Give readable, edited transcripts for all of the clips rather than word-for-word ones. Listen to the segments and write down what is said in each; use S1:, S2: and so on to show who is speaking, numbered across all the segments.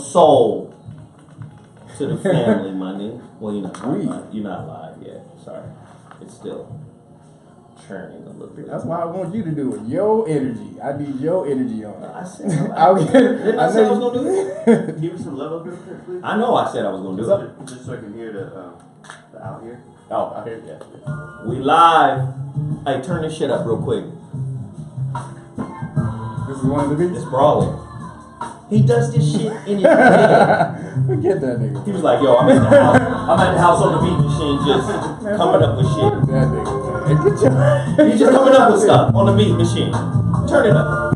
S1: soul to the family, my nigga. Well, you're not live yet. Sorry, it's still churning a little bit.
S2: That's why I want you to do it. Your energy. I need your energy on it.
S1: I said I was gonna do it.
S3: Give me some level up here, please.
S1: I know I said I was gonna do it.
S3: Just so I can hear the out here.
S1: Oh, out here, yeah. We live. Hey, turn this shit up real quick.
S2: This is one of the beats?
S1: It's Broadway. He does this shit in his head.
S2: Forget that nigga.
S1: He was like, yo, I'm at the house on the beat machine just coming up with shit.
S2: That nigga. Hey, get your...
S1: He's just coming up with stuff on the beat machine. Turn it up.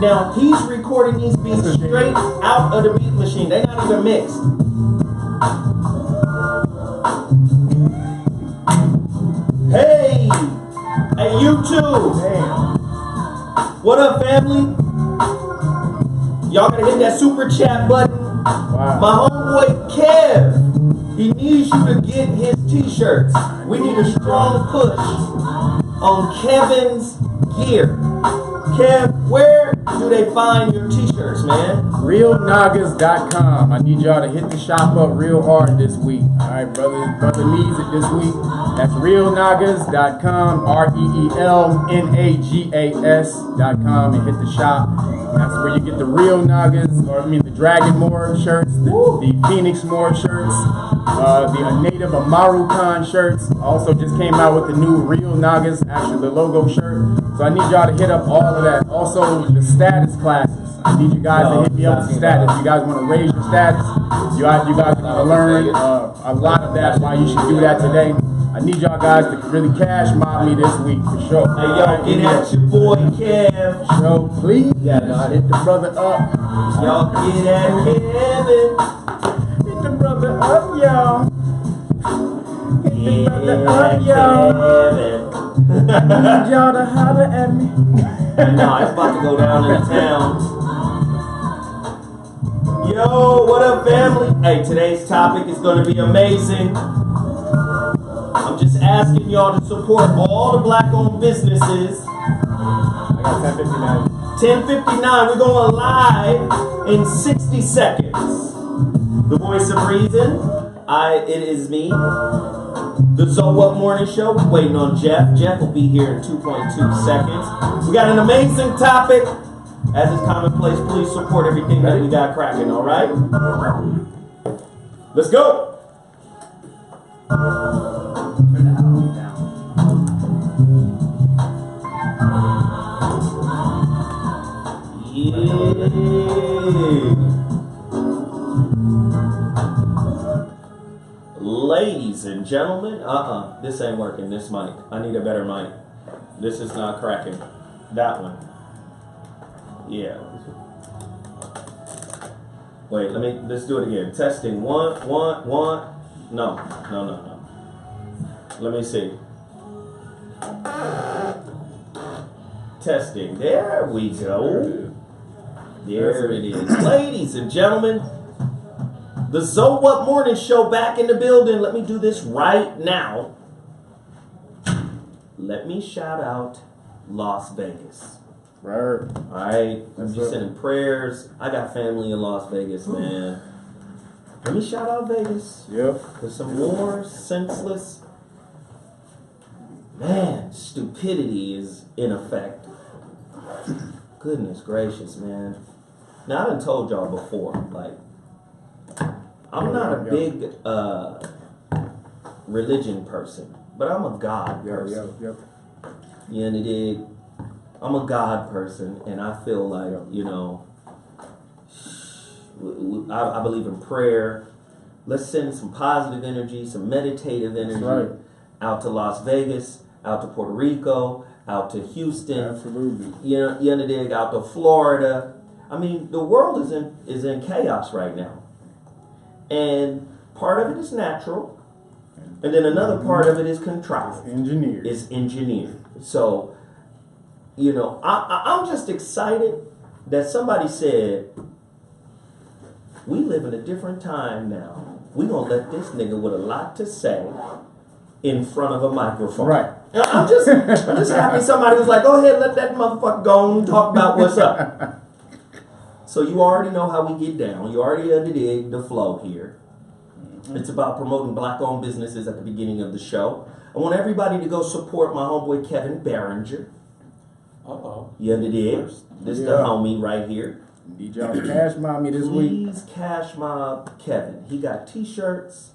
S1: Now, he's recording these beats straight out of the beat machine. They're not even mixed. Hey! Hey, you too!
S2: Damn.
S1: What up, family? Y'all gotta hit that super chat button.
S2: Wow.
S1: My homeboy Kev, he needs you to get his t-shirts. We need a strong push on Kevin's gear. Kev, where do they find your t-shirts, man?
S2: RealNagas.com. I need y'all to hit the shop up real hard this week. Alright, brother needs it this week. That's RealNagas.com, ReelNagas.com, and hit the shop. That's where you get the Real Nagas, the Dragon Moor shirts, the Phoenix Moor shirts, the Native Amaru Khan shirts. Also just came out with the new Real Nagas, actually the logo shirt. So I need y'all to hit up all of that. Also the status classes. I need you guys to hit me up with status. You guys want to raise your status. You guys are going to learn a lot of that, why you should do that today. I need y'all guys to really cash mob me this week for sure.
S1: Hey, y'all get at your boy Kev.
S2: So please, hit the brother up.
S1: Y'all get at Kevin.
S2: Hit the brother up, y'all. Hit the brother up, y'all. I need y'all to holler at me.
S1: No, it's about to go down in town. Yo, what up, family? Hey, today's topic is going to be amazing. I'm just asking y'all to support all the black-owned businesses.
S2: I got 10:59.
S1: 10:59. We're going live in 60 seconds. The voice of reason. It is me. The ZoWhat morning show. We're waiting on Jeff. Jeff will be here in 2.2 seconds. We got an amazing topic. As is commonplace, please support everything that we got cracking, all right? Let's go. Yeah. Ladies and gentlemen, this ain't working, this mic. I need a better mic. This is not cracking. That one. Yeah. Wait, let's do it again. Testing, one. No. Let me see. Testing, there we go. There it is. Ladies and gentlemen, the ZoWhat morning show back in the building. Let me do this right now. Let me shout out Las Vegas.
S2: Right.
S1: Alright, I'm just sending prayers. I got family in Las Vegas, man. Let me shout out Vegas.
S2: Yep.
S1: There's some more senseless, stupidity is in effect. Goodness gracious, man. Now, I done told y'all before, like, I'm not a big religion person, but I'm a God person.
S2: Yep.
S1: You know, dig? I'm a God person, and I feel like, I believe in prayer. Let's send some positive energy, some meditative energy out to Las Vegas, out to Puerto Rico, out to Houston.
S2: Absolutely.
S1: You know, dig? Out to Florida. I mean, the world is in chaos right now. And part of it is natural, and then another part of it is contrived. It's engineered. So, I'm just excited that somebody said, we live in a different time now. We're going to let this nigga with a lot to say in front of a microphone.
S2: Right.
S1: I'm just happy somebody was like, go ahead, let that motherfucker go on and talk about what's up. So you already know how we get down. You already underdig the flow here. It's about promoting black-owned businesses at the beginning of the show. I want everybody to go support my homeboy Kevin Barringer.
S4: Uh-oh.
S1: You underdig? This the homie right here.
S2: Need y'all to cash mommy this week.
S1: Please cash mob Kevin. He got t-shirts.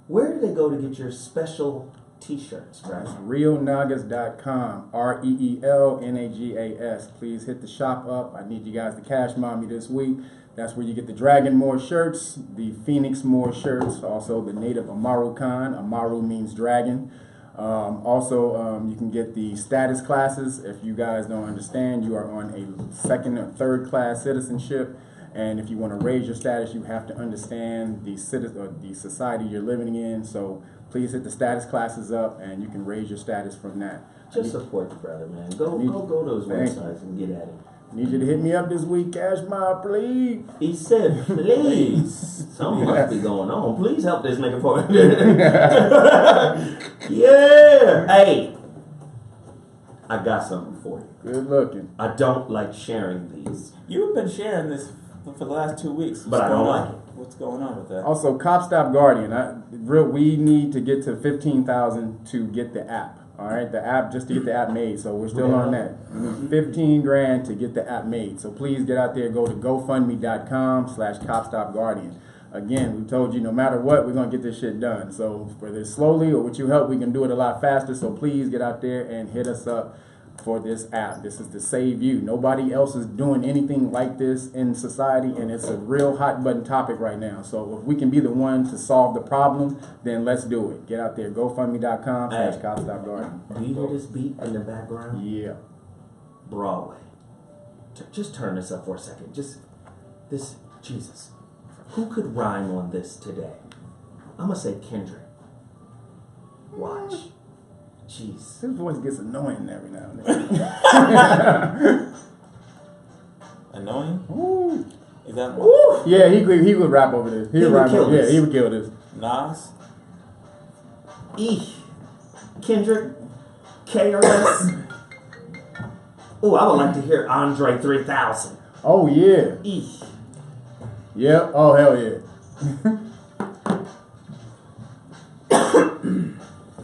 S1: Where do they go to get your special t-shirts, right?
S2: realnagas.com. REELNAGAS. Please hit the shop up. I need you guys to cash mommy this week. That's where you get the Dragon Moor shirts, the Phoenix Moor shirts, also the native Amaru Khan. Amaru means dragon. You can get the status classes. If you guys don't understand, you are on a second or third class citizenship. And if you want to raise your status, you have to understand the society you're living in. So please hit the status classes up, and you can raise your status from that.
S1: Just support the brother, man. Go to those websites and get at it.
S2: Need you to hit me up this week, cash mob, please.
S1: He said, please. Something must be going on. Please help this nigga for me. Yeah. Hey, I got something for you.
S2: Good looking.
S1: I don't like sharing these.
S4: You've been sharing this for the last 2 weeks.
S1: But I don't like it.
S4: What's going on with that?
S2: Also, Cop Stop Guardian. We need to get to 15,000 to get the app. All right, the app, just to get the app made. So we're still on that. 15 grand to get the app made. So please get out there, go to gofundme.com/CopStopGuardian. Again, we told you no matter what, we're going to get this shit done. So whether it's slowly or with your help, we can do it a lot faster. So please get out there and hit us up for this app. This is to save you. Nobody else is doing anything like this in society, and it's a real hot button topic right now. So if we can be the one to solve the problem, then let's do it. Get out there, gofundme.com/CopStopGuardian.
S1: Do you hear this beat in the background?
S2: Yeah.
S1: Broadway. Just turn this up for a second. Jesus. Who could rhyme on this today? I'm going to say Kendrick. Watch. Jeez.
S2: His voice gets annoying every now and then.
S4: Annoying?
S2: Ooh.
S4: Is that
S1: Woo!
S2: Yeah, he would rap over this. He would kill this. Yeah, he would kill this.
S4: Nas?
S1: Eesh. Kendrick. KRS. Ooh, I would like to hear Andre 3000.
S2: Oh, yeah.
S1: Eesh.
S2: Yep. Oh, hell yeah.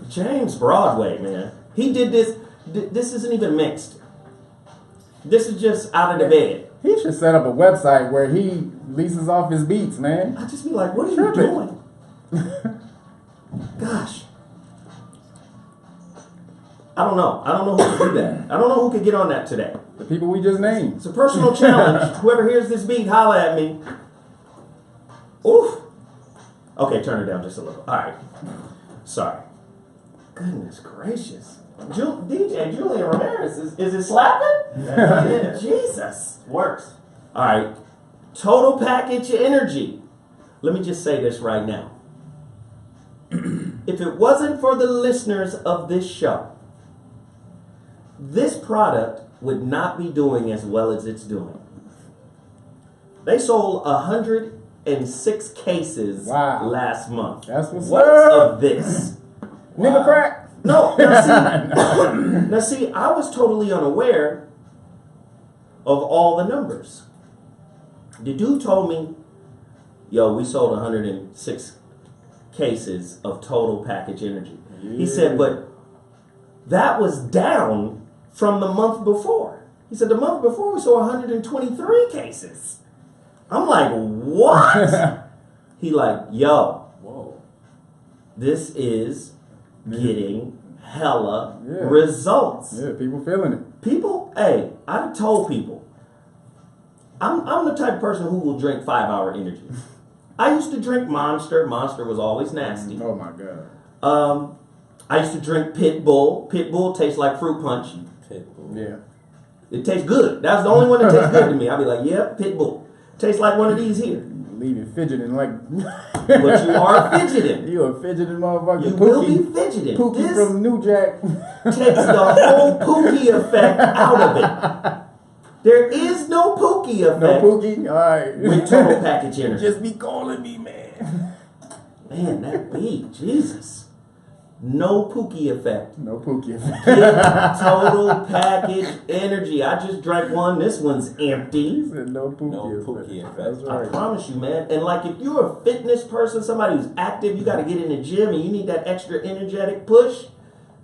S1: James Broadway, man. He did this. This isn't even mixed. This is just out of the bed.
S2: He should set up a website where he leases off his beats, man.
S1: I just be like, what are you doing? Gosh. I don't know. I don't know who could do that. I don't know who could get on that today.
S2: The people we just named.
S1: It's a personal challenge. Whoever hears this beat, holla at me. Oof. Okay, turn it down just a little. All right. Sorry. Goodness gracious. DJ Julian Ramirez, is it slapping? Yeah. Jesus.
S3: Works.
S1: All right. Total package energy. Let me just say this right now. If it wasn't for the listeners of this show, this product would not be doing as well as it's doing. They sold 106 cases last month.
S2: That's what's
S1: What's
S2: up.
S1: of this?
S2: Nigga crack.
S1: No, now see, I was totally unaware of all the numbers. The dude told me, yo, we sold 106 cases of total package energy.
S2: Yeah.
S1: He said, but that was down from the month before. He said, the month before we saw 123 cases. I'm like, what? He like, yo,
S4: whoa,
S1: this is getting hella results.
S2: Yeah, people feeling it.
S1: People, hey, I've told people, I'm the type of person who will drink 5-hour energy. I used to drink Monster. Monster was always nasty.
S2: Oh my God.
S1: I used to drink Pit Bull. Pit Bull tastes like fruit punch.
S4: Pit Bull.
S2: Yeah.
S1: It tastes good. That's the only one that tastes good to me. I'll be like, yeah, Pit Bull. Tastes like one of these here.
S2: Leaving fidgeting like.
S1: But you are fidgeting.
S2: You a fidgeting motherfucker.
S1: You will be fidgeting.
S2: Pookie
S1: This
S2: from New Jack.
S1: takes the whole Pookie effect out of it. There is no Pookie effect.
S2: No Pookie? All right.
S1: With total package energy.
S2: Just be calling me, man.
S1: Man, that beat, Jesus. No Pookie effect.
S2: No Pookie.
S1: Get total package energy. I just drank one. This one's empty.
S2: No Pookie.
S4: No
S2: effect.
S4: Pookie effect.
S2: That's
S1: I
S2: right.
S1: promise you, man. And like, if you're a fitness person, somebody who's active, you got to get in the gym and you need that extra energetic push.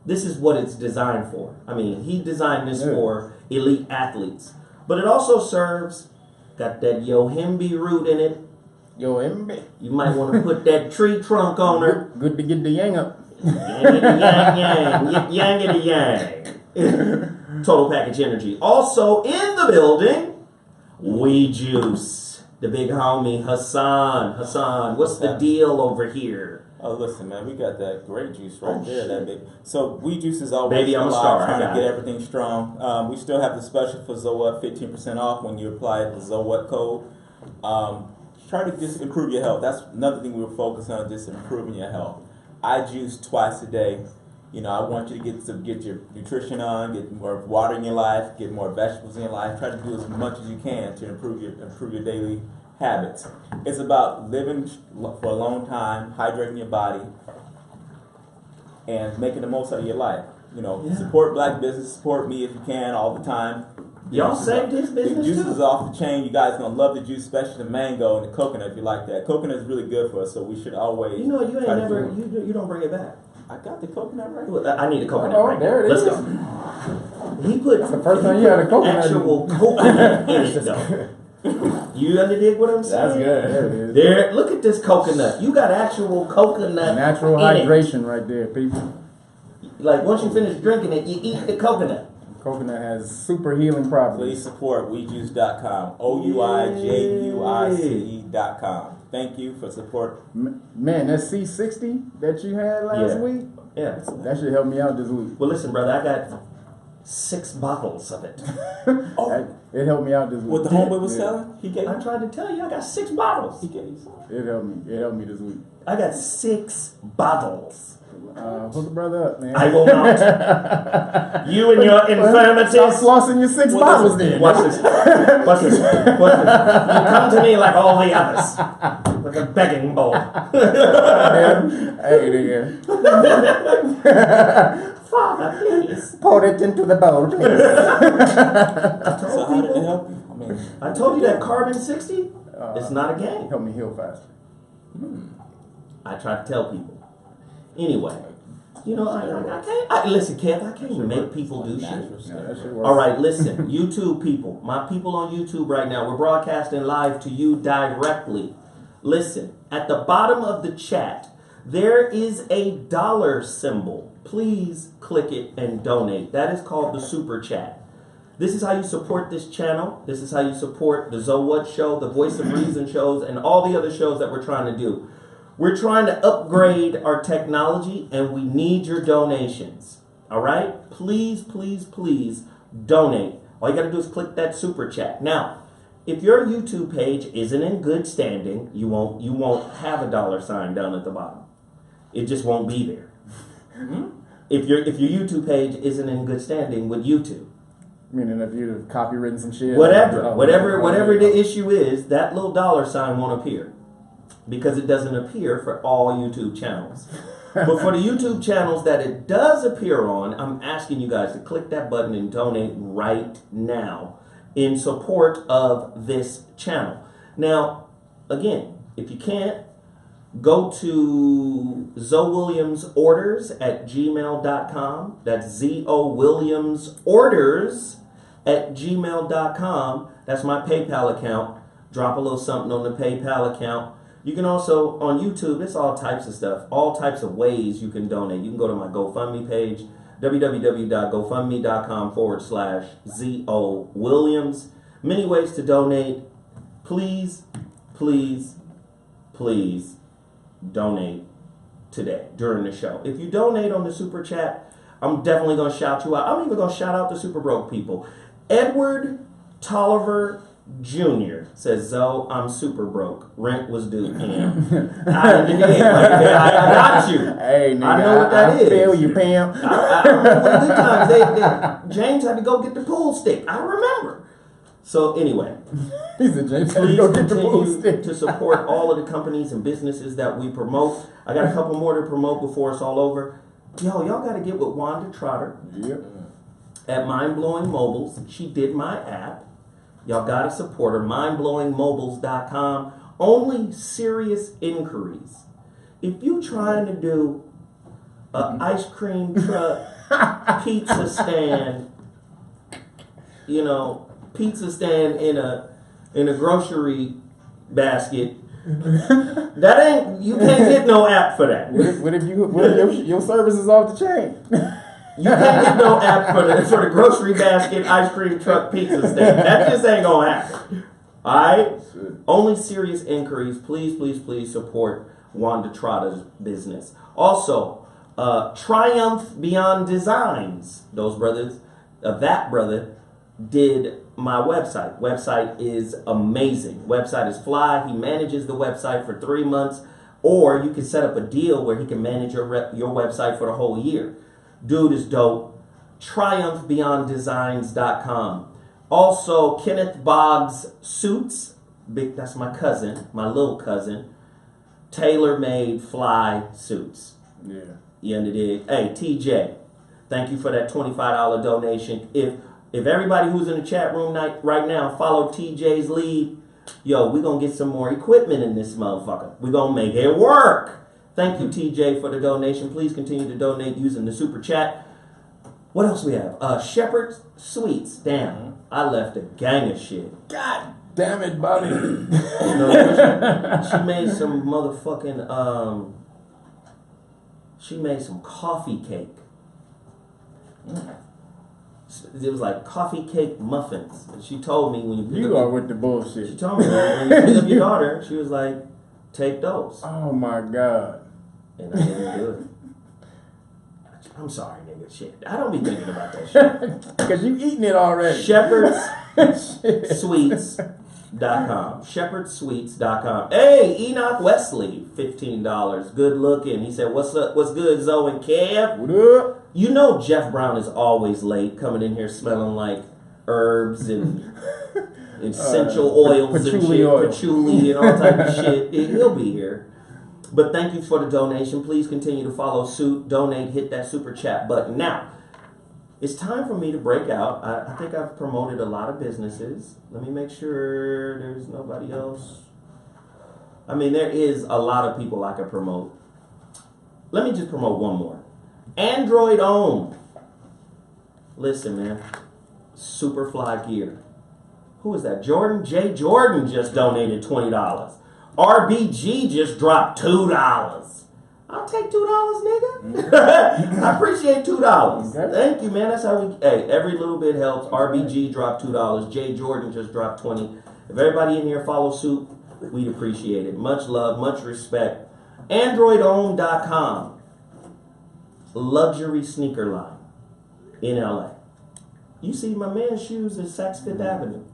S1: This is what it's designed for. I mean, he designed this for elite athletes. But it also serves, got that yohimbe root in it.
S2: Yohimbe.
S1: You might want to put that tree trunk on her.
S2: Good to get the yang up.
S1: Yang, yang, yang. Total package energy. Also in the building, We Juice. The big homie, Hassan. Hassan, what's the deal over here?
S4: Oh, listen, man, we got that great juice right there. That big. So, We Juice is always
S1: Baby, I'm a star.
S4: trying
S1: I
S4: to
S1: got
S4: get
S1: it.
S4: everything strong. We still have the special for ZoWhat, 15% off when you apply the ZoWhat code. Try to just improve your health. That's another thing we were focused on, just improving your health. I juice twice a day. You know, I want you to get your nutrition on, get more water in your life, get more vegetables in your life. Try to do as much as you can to improve your daily habits. It's about living for a long time, hydrating your body, and making the most out of your life. You know, support black business, support me if you can all the time.
S1: Y'all saved his
S4: The
S1: business
S4: juice
S1: too?
S4: is off the chain. You guys gonna love the juice, especially the mango and the coconut if you like that. Coconut is really good for us, so we should always.
S1: You know, you ain't
S4: try to
S1: never,
S4: do-
S1: you don't bring it back.
S4: I got the coconut right.
S1: Well, I need a coconut
S2: Oh,
S1: right
S2: there it
S1: Let's
S2: is.
S1: go. He put
S2: the first
S1: he
S2: time you
S1: put
S2: had a coconut.
S1: actual coconut in it though. You underdig what I'm saying?
S2: That's good. There it is.
S1: There, look at this coconut. You got actual coconut.
S2: Natural
S1: in it.
S2: hydration right there, people.
S1: Like once you finish drinking it, you eat the coconut.
S2: Coconut has super healing properties.
S4: Please support WeJuice.com. OUIJUICE.com. Thank you for support.
S2: Man, that C60 that you had last week,
S1: Yeah.
S2: that should help me out this week.
S1: Well, listen, brother, I got 6 bottles of it.
S2: It helped me out this week.
S4: What the homeboy was
S2: Yeah.
S4: selling, he gave.
S1: I tried to tell you, I got 6 bottles.
S4: He gave you some.
S2: It helped me. It helped me this week.
S1: I got 6 bottles.
S2: Hook a brother up, man.
S1: I will not. You and your
S2: Stop
S1: infirmities.
S2: flossing your 6 bottles then.
S1: Watch this. Watch this. Watch this. You come to me like all the others. Like a begging bowl.
S2: Hey, nigga.
S1: Father, please.
S2: Pour it into the bowl, please.
S4: So how did it help you? I mean,
S1: I told you that carbon 60, it's not a game.
S2: Help me heal faster.
S1: I try to tell people. Anyway, you know, I can't. Listen, Kev, I can't make people do shit.
S2: Yeah, that shit works.
S1: All right, listen, YouTube people, my people on YouTube right now, we're broadcasting live to you directly. Listen, at the bottom of the chat, there is a dollar symbol. Please click it and donate. That is called the super chat. This is how you support this channel. This is how you support the ZoWhat show, the Voice of Reason shows, and all the other shows that we're trying to do. We're trying to upgrade our technology, and we need your donations. All right? Please, please, please donate. All you got to do is click that super chat. Now, if your YouTube page isn't in good standing, you won't have a dollar sign down at the bottom. It just won't be there. If your YouTube page isn't in good standing with YouTube,
S2: Meaning if you'd have copywritten some shit.
S1: whatever the issue is, that little dollar sign won't appear. Because it doesn't appear for all YouTube channels. But for the YouTube channels that it does appear on, I'm asking you guys to click that button and donate right now in support of this channel. Now, again, if you can't, go to ZoWilliamsOrders@gmail.com. That's ZoWilliamsOrders@gmail.com. That's my PayPal account. Drop a little something on the PayPal account. You can also, on YouTube, it's all types of stuff, all types of ways you can donate. You can go to my GoFundMe page, www.gofundme.com/ZoWilliams. Many ways to donate. Please, please, please donate today during the show. If you donate on the super chat, I'm definitely going to shout you out. I'm even going to shout out the super broke people. Edward Tolliver Jr. says, Zoe, I'm super broke. Rent was due. Pam. I got you.
S2: Hey, nigga,
S1: I know what that
S2: I
S1: is.
S2: feel you, Pam.
S1: I remember the good times. James had to go get the pool stick. I remember. So anyway,
S2: He said, James,
S1: please
S2: go get the pool
S1: continue
S2: stick.
S1: to support all of the companies and businesses that we promote. I got a couple more to promote before it's all over. y'all gotta get with Wanda Trotter
S2: Yep.
S1: at Mind Blowing Mobiles. She did my app. Y'all gotta support her. mindblowingmobiles.com. Only serious inquiries. If you trying to do a ice cream truck, pizza stand, pizza stand in a grocery basket, that ain't, you can't get no app for that.
S2: What if your service is off the chain?
S1: You can't get no app for the grocery basket, ice cream truck, pizza stand. That just ain't gonna happen. Alright? Only serious inquiries. Please, please, please support Wanda Trotta's business. Also, Triumph Beyond Designs. Those brothers, that brother did my website. Website is amazing. Website is fly. He manages the website for 3 months, or you can set up a deal where he can manage your website for the whole year. Dude is dope. TriumphBeyondDesigns.com. Also, Kenneth Boggs Suits. That's my cousin, my little cousin. Tailor-made fly suits.
S2: Yeah.
S1: You understand? Hey, TJ, thank you for that $25 donation. If everybody who's in the chat room right now follow TJ's lead, yo, we're going to get some more equipment in this motherfucker. We're going to make it work. Thank you, TJ, for the donation. Please continue to donate using the super chat. What else we have? Shepherd Sweets. Damn, I left a gang of shit.
S2: God damn it, Bobby.
S1: She made some motherfucking, she made some coffee cake. It was like coffee cake muffins. And she told me when
S2: You are with the bullshit.
S1: She told me when you pick up your daughter, she was like, take those.
S2: Oh my God.
S1: And I didn't do it. I'm sorry, nigga. Shit. I don't be thinking about that shit.
S2: Because you eating it already.
S1: ShepherdsSweets.com. ShepherdsSweets.com. Hey, Enoch Wesley, $15. Good looking. He said, what's up? What's good, Zoe and Kev?
S2: What up?
S1: You know Jeff Brown is always late, coming in here smelling like herbs and essential oils and
S2: patchouli
S1: shit,
S2: oil.
S1: patchouli and all type of shit. He'll be here. But thank you for the donation. Please continue to follow suit, donate, hit that super chat button. Now, it's time for me to break out. I think I've promoted a lot of businesses. Let me make sure there's nobody else. I mean, there is a lot of people I could promote. Let me just promote one more. Android owned. Listen, man. Superfly gear. Who is that? Jordan? J. Jordan just donated $20. RBG just dropped $2. I'll take $2, nigga. I appreciate $2.
S2: Okay.
S1: Thank you, man. That's how we. Hey, every little bit helps. RBG dropped $2. J. Jordan just dropped 20. If everybody in here follows suit, we'd appreciate it. Much love, much respect. AndroidOwn.com. Luxury sneaker line in LA. You see my man's shoes at Saks Fifth Avenue.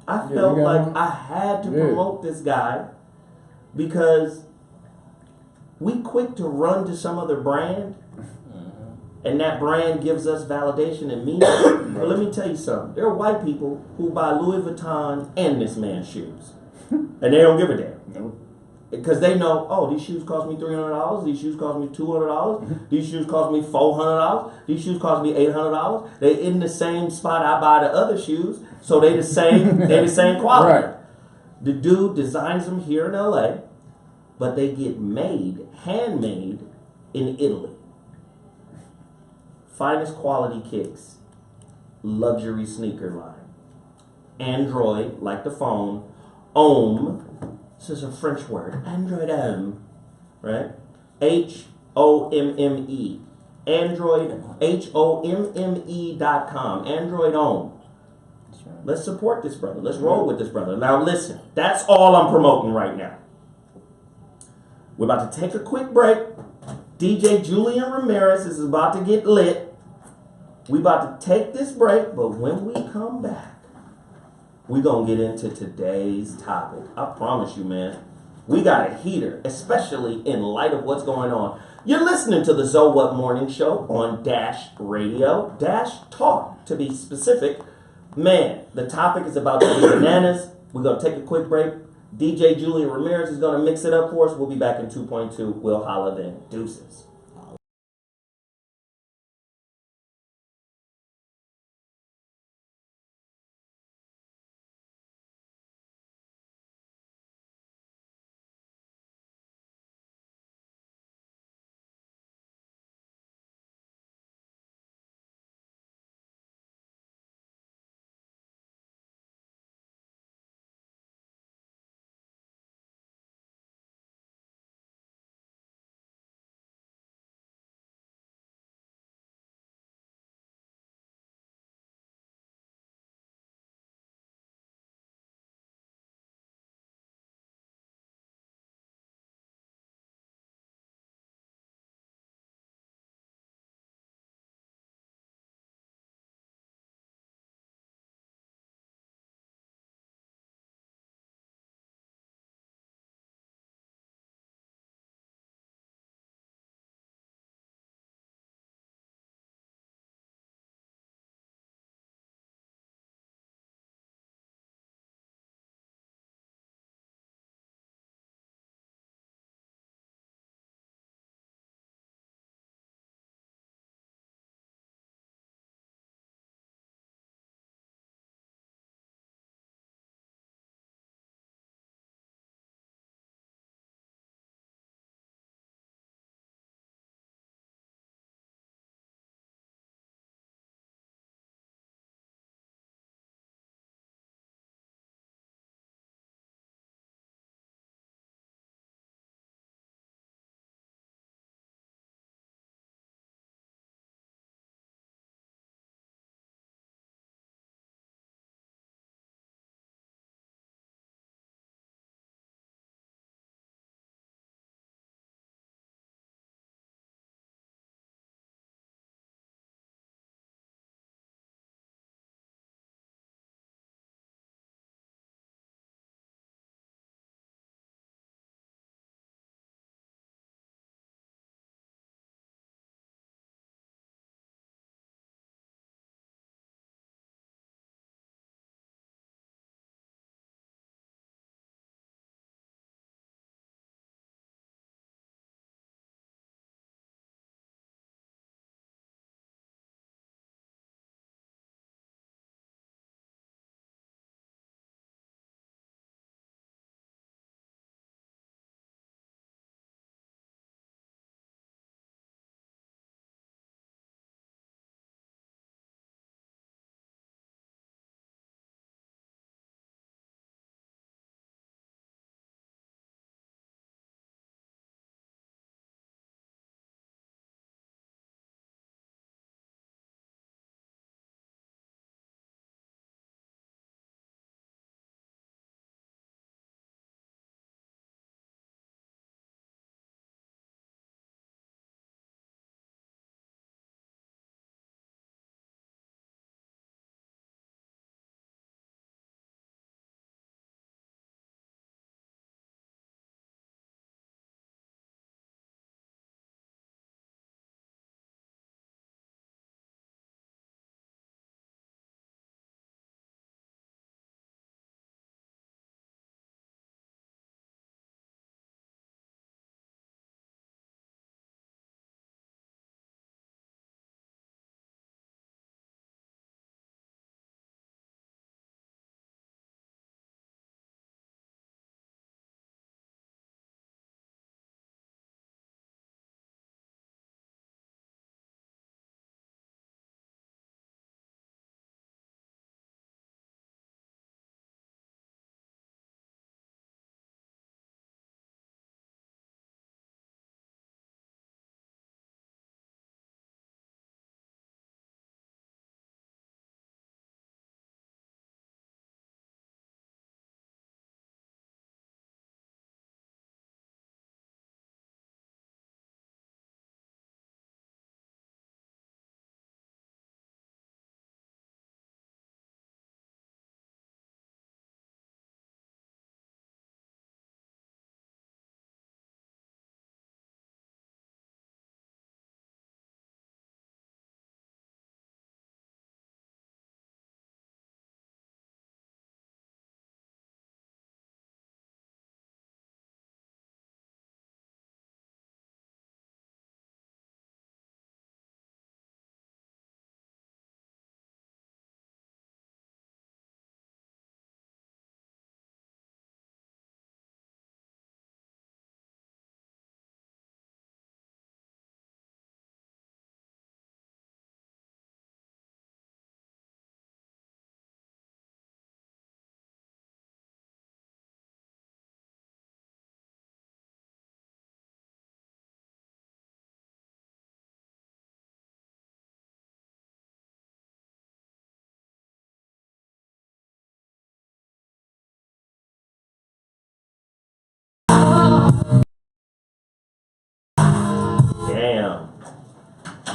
S1: I felt like I had to promote this guy because we quick to run to some other brand and that brand gives us validation and meaning. But let me tell you something. There are white people who buy Louis Vuitton and this man's shoes. And they don't give a damn.
S2: Nope.
S1: Because they know, oh, these shoes cost me $300. These shoes cost me $200. These shoes cost me $400. These shoes cost me $800. They in the same spot I buy the other shoes, so they the same. They the same quality.
S2: Right.
S1: The dude designs them here in LA, but they get made, handmade in Italy. Finest quality kicks, luxury sneaker line. Android, like the phone. Ohm. This is a French word. Android Homme, right? Homme. Android, HOMME.com. Android Homme. Right. Let's support this brother. Let's roll with this brother. Now listen, that's all I'm promoting right now. We're about to take a quick break. DJ Julian Ramirez is about to get lit. We about to take this break, but when we come back, we're going to get into today's topic. I promise you, man. We got a heater, especially in light of what's going on. You're listening to the ZoWhat Morning Show on Dash Radio. Dash Talk, to be specific. Man, the topic is about to be bananas. We're going to take a quick break. DJ Julian Ramirez is going to mix it up for us. We'll be back in 2.2. We'll holla then. Deuces.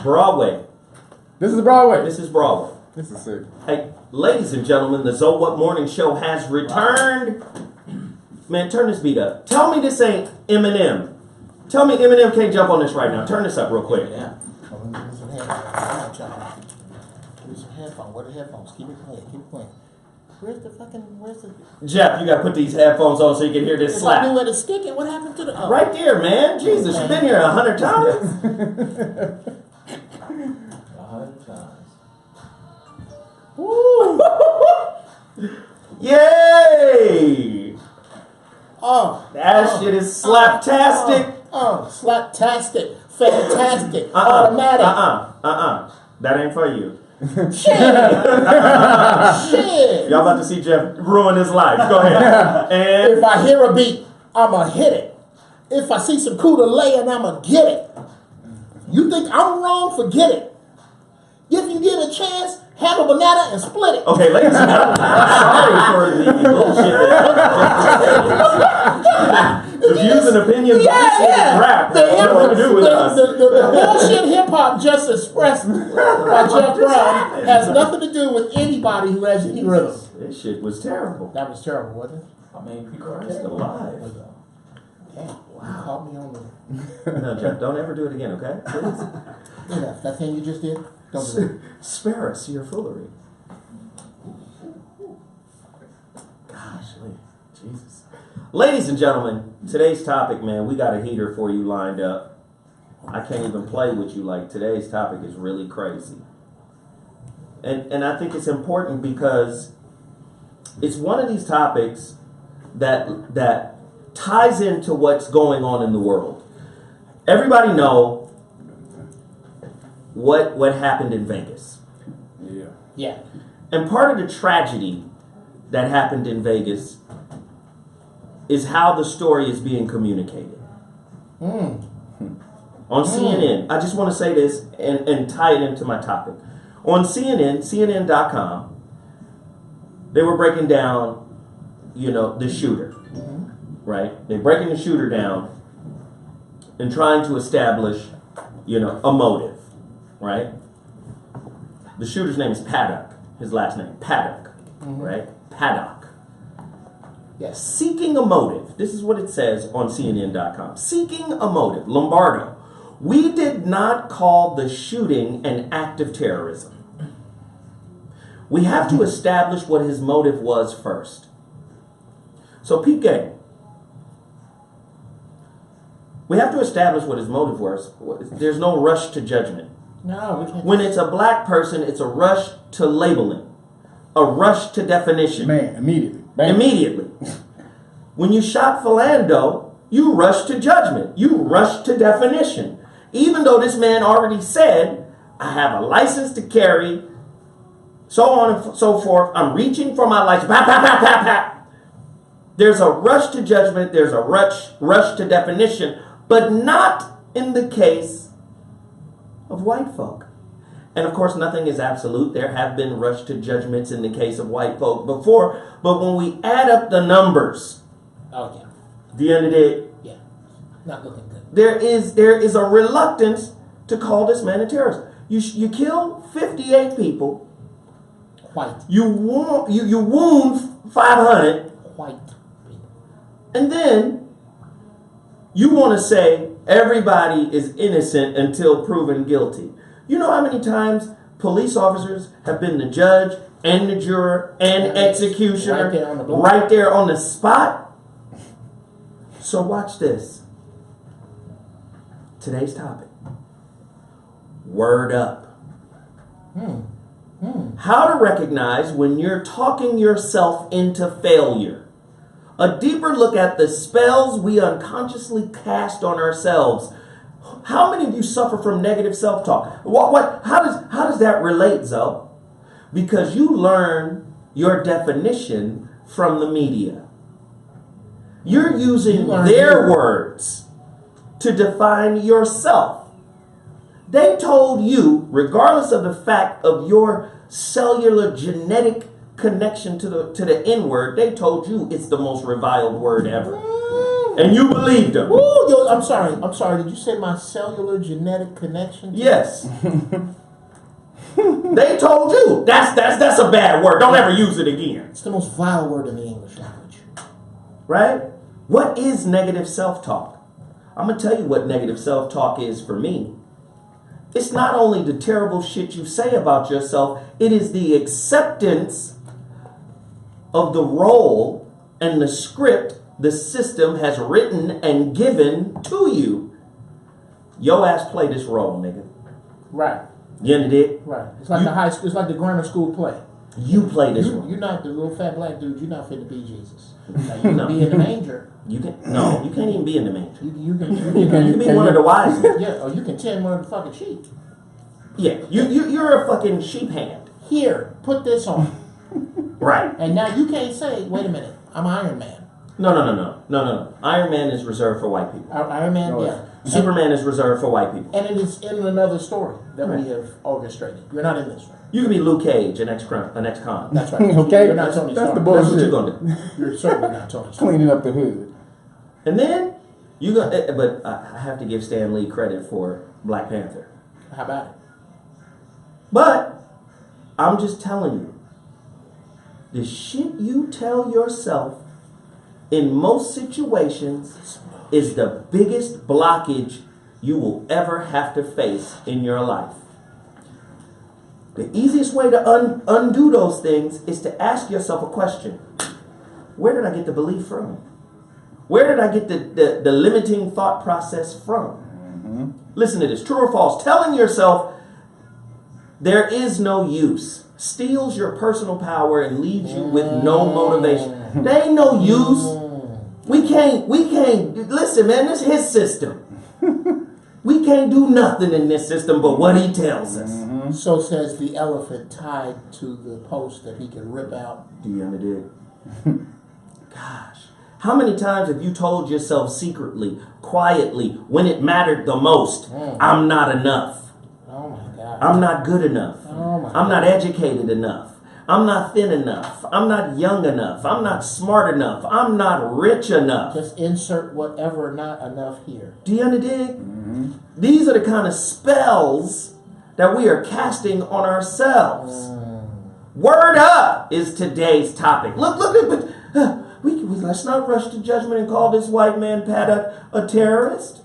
S1: Broadway.
S2: This is Broadway.
S1: This is Broadway.
S2: This is sick.
S1: Hey, ladies and gentlemen, the ZoWhat Morning Show has returned. Man, turn this beat up. Tell me this ain't Eminem. Tell me Eminem can't jump on this right now. Turn this up real quick.
S5: Yeah. Use some headphones. Use some headphones. Where the headphones? Keep it playing. Where's the...
S1: Jeff, you gotta put these headphones on so you can hear this
S5: If
S1: slap.
S5: I knew where to stick it, what happened to the... Oh.
S1: Right there, man. Jesus, you've been here 100 times.
S5: 100 times.
S1: Woo! Yay!
S5: Oh.
S1: That shit is slaptastic.
S5: Slaptastic. Fantastic. Automatic.
S1: That ain't for you.
S5: Shit.
S1: Y'all about to see Jeff ruin his life. Go ahead. And
S5: If I hear a beat, I'ma hit it. If I see some Cuda laying, I'ma get it. You think I'm wrong? Forget it. If you get a chance, have a banana and split it.
S1: okay, ladies and gentlemen, sorry for the bullshit that the views and opinions of this rap have nothing to do with us.
S5: The bullshit hip hop just expressed by Jeff Brown has nothing to do with anybody who has any rhythm.
S1: This shit was terrible.
S5: That was terrible, wasn't it?
S3: I mean, people are
S1: Christ alive.
S5: Damn, you caught me on the...
S1: No, Jeff, don't ever do it again, okay? Please.
S5: Enough. That thing you just did, don't do it.
S1: Spare us your foolery. Gosh, Jesus. Ladies and gentlemen, today's topic, man, we got a heater for you lined up. I can't even play with you. Like, today's topic is really crazy. And I think it's important because it's one of these topics that ties into what's going on in the world. Everybody know what happened in Vegas.
S2: Yeah.
S5: Yeah.
S1: And part of the tragedy that happened in Vegas is how the story is being communicated. On CNN, I just want to say this and tie it into my topic. On CNN.com, they were breaking down, the shooter, right? They're breaking the shooter down and trying to establish, a motive, right? The shooter's name is Paddock. His last name, Paddock, right? Paddock.
S5: Yes.
S1: Seeking a motive. This is what it says on CNN.com. Seeking a motive. Lombardo. We did not call the shooting an act of terrorism. We have to establish what his motive was first. So, peep game. We have to establish what his motive was. There's no rush to judgment.
S5: No, we can't.
S1: When it's a black person, it's a rush to labeling, a rush to definition.
S2: Man, immediately. Bang.
S1: Immediately. When you shot Philando, you rush to judgment. You rush to definition. Even though this man already said, I have a license to carry, so on and so forth. I'm reaching for my license. Pap, pap, pap, pap, pap. There's a rush to judgment. There's a rush to definition. But not in the case of white folk. And of course, nothing is absolute. There have been rush to judgments in the case of white folk before. But when we add up the numbers,
S5: Oh, yeah.
S1: the end of the day,
S5: Yeah. Not looking good.
S1: there is a reluctance to call this man a terrorist. You kill 58 people.
S5: White.
S1: You wound 500,
S5: White people.
S1: and then you want to say everybody is innocent until proven guilty. You know how many times police officers have been the judge and the juror and executioner
S5: Right there on the block.
S1: right there on the spot? So watch this. Today's topic. Word up. How to recognize when you're talking yourself into failure. A deeper look at the spells we unconsciously cast on ourselves. How many of you suffer from negative self-talk? How does that relate, Zoe? Because you learn your definition from the media. You're using their words to define yourself. They told you, regardless of the fact of your cellular genetic connection to the N-word, they told you it's the most reviled word ever. And you believed them.
S5: Ooh, yo, I'm sorry. Did you say my cellular genetic connection?
S1: Yes. They told you. That's a bad word. Don't ever use it again.
S5: It's the most vile word in the English language.
S1: Right? What is negative self-talk? I'm going to tell you what negative self-talk is for me. It's not only the terrible shit you say about yourself, it is the acceptance of the role and the script the system has written and given to you. Yo ass play this role, nigga.
S5: Right.
S1: You understand?
S5: Right. It's like the high school. It's like the grammar school play.
S1: You play this role.
S5: You're not the little fat black dude. You're not fit to be Jesus. Now, you can be in the manger.
S1: You can't even be in the manger.
S5: You can
S1: be one of the wise men.
S5: Yeah, or you can tend one of the fucking sheep.
S1: Yeah, you're a fucking sheep hand.
S5: Here, put this on.
S1: Right.
S5: And now you can't say, wait a minute, I'm Iron Man.
S1: No. Iron Man is reserved for white people.
S5: Iron Man, yeah.
S1: Superman is reserved for white people.
S5: And it is in another story that we have orchestrated. You're not in this one.
S1: You can be Luke Cage, an ex-con.
S5: That's right.
S2: Okay,
S5: You're not Tony
S2: that's
S5: Stark.
S2: the bullshit.
S1: That's what you're gonna do.
S5: You're certainly not Tony Stark.
S2: Cleaning up the hood.
S1: And then you go. But I have to give Stan Lee credit for Black Panther.
S5: How about it?
S1: But I'm just telling you, the shit you tell yourself in most situations is the biggest blockage you will ever have to face in your life. The easiest way to undo those things is to ask yourself a question. Where did I get the belief from? Where did I get the limiting thought process from? Mm-hmm. Listen to this. True or false? Telling yourself there is no use steals your personal power and leaves you with no motivation. There ain't no use. We can't, listen, man, this is his system. We can't do nothing in this system but what he tells us.
S5: Mm-hmm. So says the elephant tied to the post that he can rip out.
S1: Do you understand? Gosh. How many times have you told yourself secretly, quietly, when it mattered the most, I'm not enough.
S5: Oh my God.
S1: I'm not good enough.
S5: Oh my
S1: I'm not educated enough. I'm not thin enough. I'm not young enough. I'm not smart enough. I'm not rich enough.
S5: Just insert whatever not enough here.
S1: Do you understand? Mm-hmm. These are the kind of spells that we are casting on ourselves. Word up is today's topic. Look let's not rush to judgment and call this white man Pat a terrorist.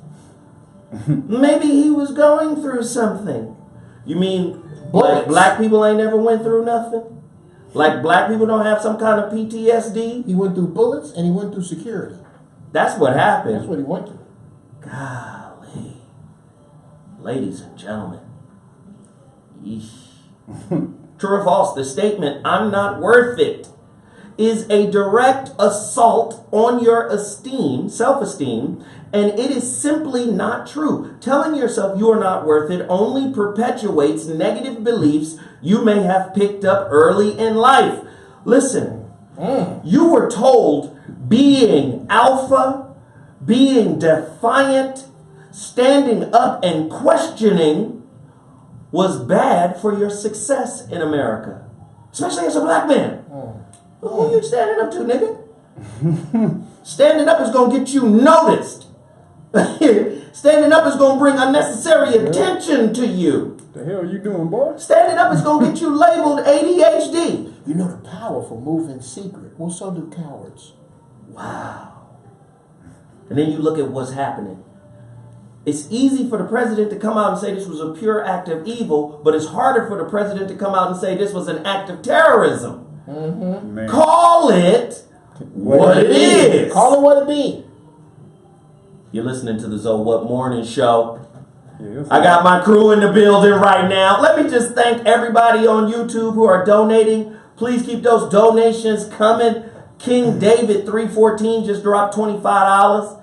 S1: Maybe he was going through something. You mean like black people ain't never went through nothing? Like black people don't have some kind of PTSD?
S5: He went through bullets and he went through security.
S1: That's what happened.
S5: That's what he went through.
S1: Golly. Ladies and gentlemen. Yeesh. True or false, the statement, I'm not worth it, is a direct assault on your esteem, self-esteem, and it is simply not true. Telling yourself you are not worth it only perpetuates negative beliefs you may have picked up early in life. Listen, you were told being alpha, being defiant, standing up and questioning was bad for your success in America, especially as a black man. Who you standing up to, nigga? Standing up is going to get you noticed. Standing up is going to bring unnecessary attention to you.
S2: The hell are you doing, boy?
S1: Standing up is going to get you labeled ADHD.
S5: You know the powerful move in secret. Well, so do cowards.
S1: Wow. And then you look at what's happening. It's easy for the president to come out and say this was a pure act of evil, but it's harder for the president to come out and say this was an act of terrorism. Mm-hmm. Call it what it is.
S5: Call it what it be.
S1: You're listening to the ZoWhat Morning Show. I got my crew in the building right now. Let me just thank everybody on YouTube who are donating. Please keep those donations coming. King David 314 just dropped $25.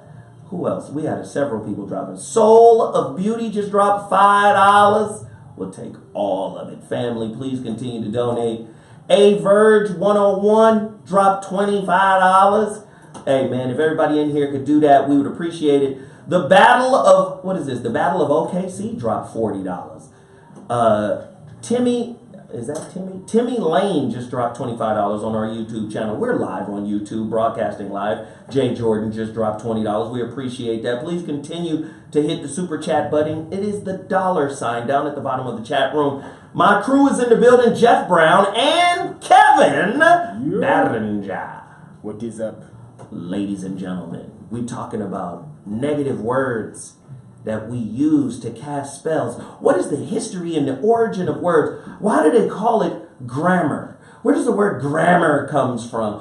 S1: Who else? We had several people dropping. Soul of Beauty just dropped $5. We'll take all of it. Family, please continue to donate. A Verge 101 dropped $25. Hey man, if everybody in here could do that, we would appreciate it. The Battle of, what is this? The Battle of OKC dropped $40. Timmy Is that Timmy? Timmy Lane just dropped $25 on our YouTube channel. We're live on YouTube, broadcasting live. Jay Jordan just dropped $20. We appreciate that. Please continue to hit the super chat button. It is the $sign down at the bottom of the chat room. My crew is in the building. Jeff Brown and Kevin Barringer.
S2: What is up?
S1: Ladies and gentlemen, we're talking about negative words that we use to cast spells. What is the history and the origin of words? Why do they call it grammar? Where does the word grammar comes from?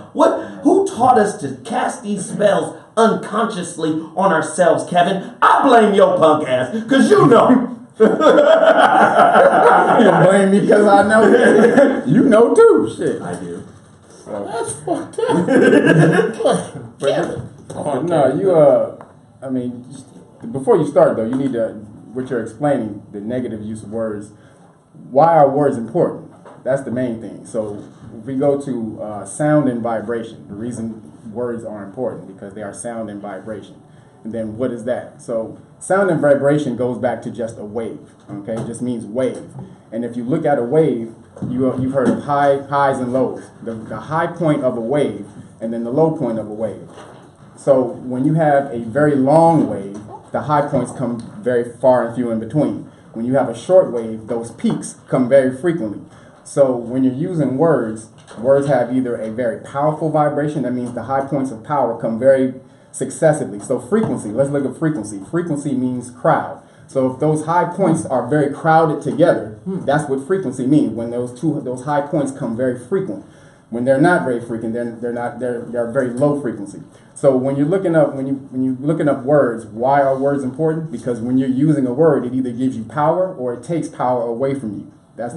S1: Who taught us to cast these spells unconsciously on ourselves, Kevin? I blame your punk ass, because you know.
S2: You don't blame me because I know. You know too. Shit.
S1: I do.
S5: That's fucked up. Kevin.
S2: I mean, before you start though, you need to, what you're explaining, the negative use of words. Why are words important? That's the main thing. So if we go to sound and vibration, the reason words are important because they are sound and vibration. And then what is that? So sound and vibration goes back to just a wave. Okay, it just means wave. And if you look at a wave, you've heard of highs and lows. The high point of a wave and then the low point of a wave. So when you have a very long wave, the high points come very far and few in between. When you have a short wave, those peaks come very frequently. So when you're using words have either a very powerful vibration, that means the high points of power come very successively. So frequency, let's look at frequency. Frequency means crowd. So if those high points are very crowded together, that's what frequency means. When those high points come very frequent. When they're not very frequent, they're very low frequency. So when you're looking up words, why are words important? Because when you're using a word, it either gives you power or it takes power away from you. That's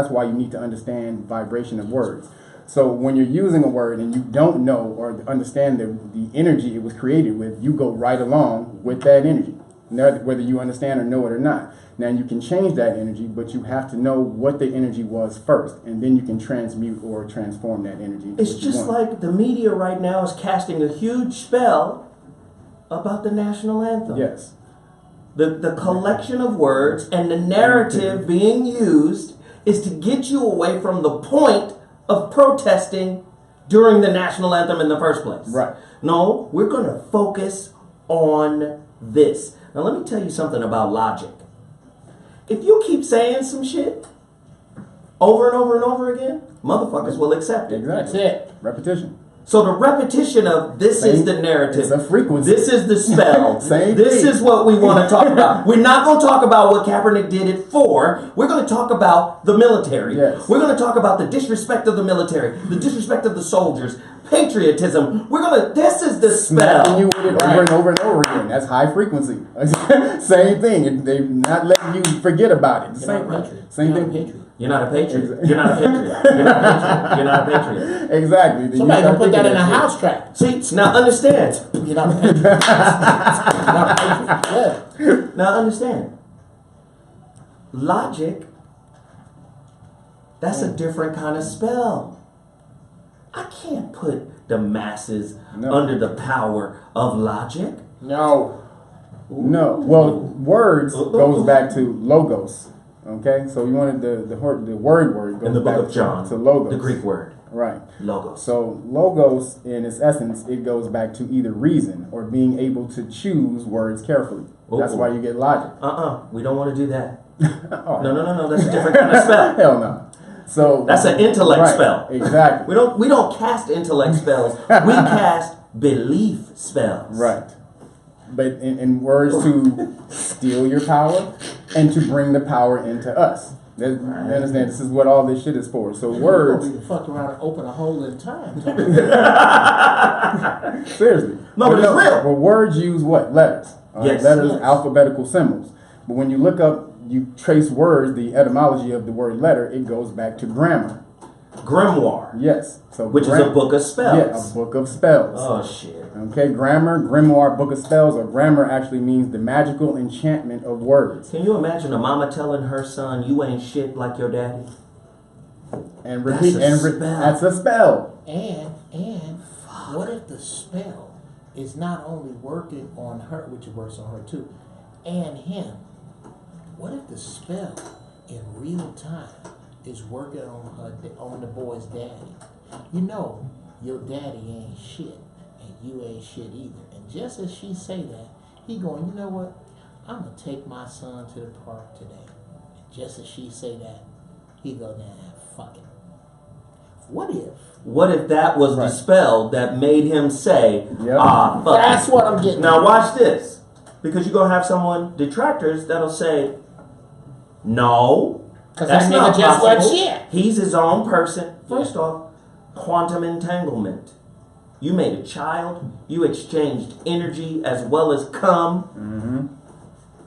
S2: why you need to understand vibration of words. So when you're using a word and you don't know or understand the energy it was created with, you go right along with that energy, whether you understand or know it or not. Now you can change that energy, but you have to know what the energy was first, and then you can transmute or transform that energy.
S1: It's just like the media right now is casting a huge spell about the national anthem.
S2: Yes.
S1: The collection of words and the narrative being used is to get you away from the point of protesting during the national anthem in the first place.
S2: Right.
S1: No, we're going to focus on this. Now let me tell you something about logic. If you keep saying some shit over and over and over again, motherfuckers will accept it.
S2: Exactly.
S5: That's it.
S2: Repetition.
S1: So the repetition of this is the narrative.
S2: It's a frequency.
S1: This is the spell.
S2: Same
S1: This
S2: thing.
S1: is what we want to talk about. We're not going to talk about what Kaepernick did it for. We're going to talk about the military.
S2: Yes.
S1: We're going to talk about the disrespect of the military, the disrespect of the soldiers, patriotism. This is the spell.
S2: Smacking you with it over and over and over again. That's high frequency. Same thing. They're not letting you forget about it.
S5: You're not a patriot.
S2: Same
S5: You're not a
S2: thing.
S5: patriot.
S1: You're not a patriot. You're not a patriot. You're not a patriot. You're not a patriot.
S2: Exactly. Then
S5: Somebody
S2: you
S5: gonna
S2: start
S5: put that in a
S2: thinking
S5: house track.
S1: See, now understand.
S5: You're not a patriot. You're not a patriot. Yeah.
S1: Now understand. Logic, that's a different kind of spell. I can't put the masses under the power of logic.
S5: No.
S2: No. Well, words goes back to logos. Okay, so you wanted the word goes
S1: In the book
S2: back
S1: of John,
S2: to logos.
S1: the Greek word.
S2: Right.
S1: Logos.
S2: So logos, in its essence, it goes back to either reason or being able to choose words carefully. That's why you get logic.
S1: We don't want to do that.
S2: Oh.
S1: No. That's a different kind of spell.
S2: Hell no. So
S1: That's an intellect spell.
S2: Exactly.
S1: We don't cast intellect spells. We cast belief spells.
S2: Right. But in words to steal your power and to bring the power into us. You understand? This is what all this shit is for. So words.
S5: You fuck around and open a hole in time.
S2: Seriously.
S1: No, but it's real.
S2: But words use what? Letters.
S1: Yes.
S2: Letters,
S5: Yes.
S2: alphabetical symbols. But when you look up, you trace words, the etymology of the word letter, it goes back to grammar.
S1: Grimoire.
S2: Yes. So
S1: Which is a book of spells.
S2: Yeah, a book of spells.
S1: Oh, shit.
S2: Okay, grammar, grimoire, book of spells, or grammar actually means the magical enchantment of words.
S1: Can you imagine a mama telling her son, you ain't shit like your daddy?
S2: And repeat,
S1: That's a spell.
S2: that's a spell.
S5: And what if the spell is not only working on her, which it works on her too, and him? What if the spell in real time is working on the boy's daddy. You know, your daddy ain't shit, and you ain't shit either. And just as she say that, he going, you know what? I'm gonna take my son to the park today. And just as she say that, he go, nah, fuck it. What if?
S1: What if that was the spell that made him say, fuck
S5: That's
S1: it.
S5: what I'm getting
S1: Now
S5: at.
S1: watch this. Because you're going to have detractors that'll say, no,
S5: Because
S1: that's
S5: that
S1: not
S5: nigga just
S1: possible.
S5: went shit.
S1: He's his own person. First off, quantum entanglement. You made a child. You exchanged energy as well as cum.
S2: Mm-hmm.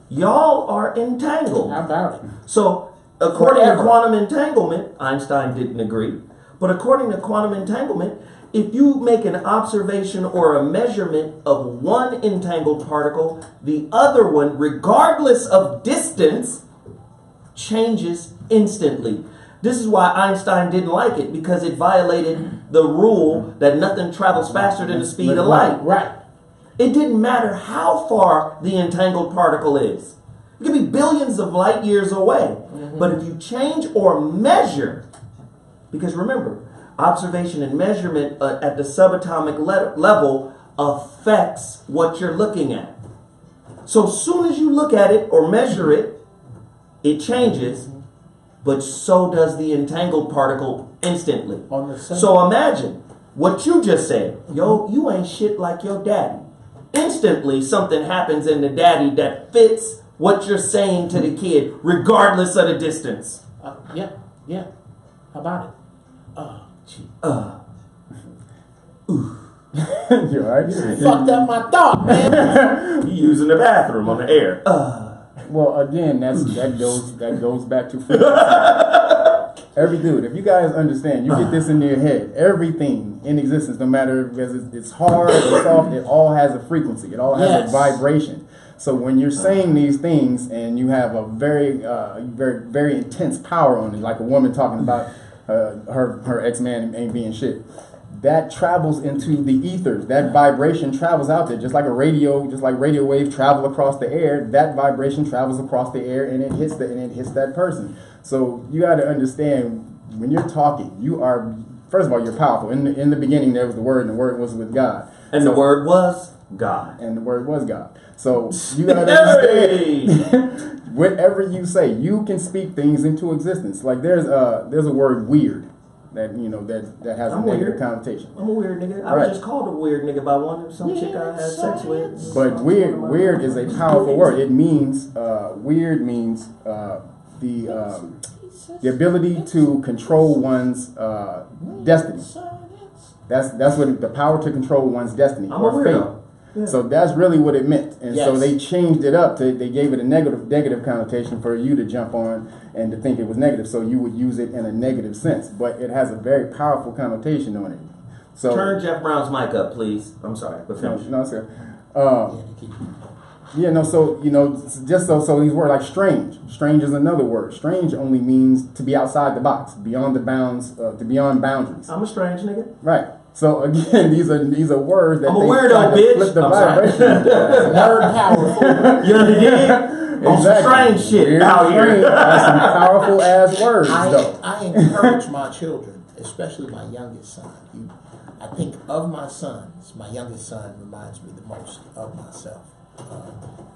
S1: Y'all are entangled.
S5: How about it?
S1: So, according
S5: Forever.
S1: to quantum entanglement, Einstein didn't agree, but according to quantum entanglement, if you make an observation or a measurement of one entangled particle, the other one, regardless of distance, changes instantly. This is why Einstein didn't like it, because it violated the rule that nothing travels faster than the speed of light.
S5: Right.
S1: It didn't matter how far the entangled particle is. It could be billions of light years away. But if you change or measure, because remember, observation and measurement at the subatomic level affects what you're looking at. So as soon as you look at it or measure it, it changes, but so does the entangled particle instantly.
S5: On the same.
S1: So imagine what you just said. Yo, you ain't shit like your daddy. Instantly, something happens in the daddy that fits what you're saying to the kid, regardless of the distance.
S5: Yeah. How about it?
S2: You all right?
S5: Fucked up my thought, man.
S1: You using the bathroom on the air.
S2: Well, again, that goes back to frequency. Every dude, if you guys understand, you get this in your head. Everything in existence, no matter if it's hard or soft, it all has a frequency. It all has a vibration. So when you're saying these things and you have a very, very, very intense power on it, like a woman talking about her ex-man ain't being shit, that travels into the ethers. That vibration travels out there, just like radio waves travel across the air. That vibration travels across the air and it hits that person. So you got to understand, when you're talking, you are, first of all, you're powerful. In the beginning, there was the Word, and the Word was with God.
S1: And the Word was God.
S2: And the Word was God. So you got to understand, whatever you say, you can speak things into existence. Like there's a word weird that that has a negative connotation.
S1: I'm a weird nigga. I was just called a weird nigga by some chick I had sex with.
S2: But weird is a powerful word. It means weird means the ability to control one's destiny. That's what the power to control one's destiny or fate. Yeah. So that's really what it meant, and so they changed it up. They gave it a negative connotation for you to jump on and to think it was negative. So you would use it in a negative sense, but it has a very powerful connotation on it. So
S1: turn Jeff Brown's mic up, please. I'm sorry, but finish.
S2: No, sir. Just so these words like strange. Strange is another word. Strange only means to be outside the box, beyond the bounds, to beyond boundaries.
S1: I'm a strange nigga.
S2: Right. So again, these are words that
S1: I'm a weirdo, bitch.
S2: Flip the
S1: I'm
S2: vibration.
S5: Nerd powerful.
S1: You understand? On some strange shit
S2: Weird
S1: out here.
S2: strange. That's some powerful ass words, though.
S5: I encourage my children, especially my youngest son. I think of my sons. My youngest son reminds me the most of myself.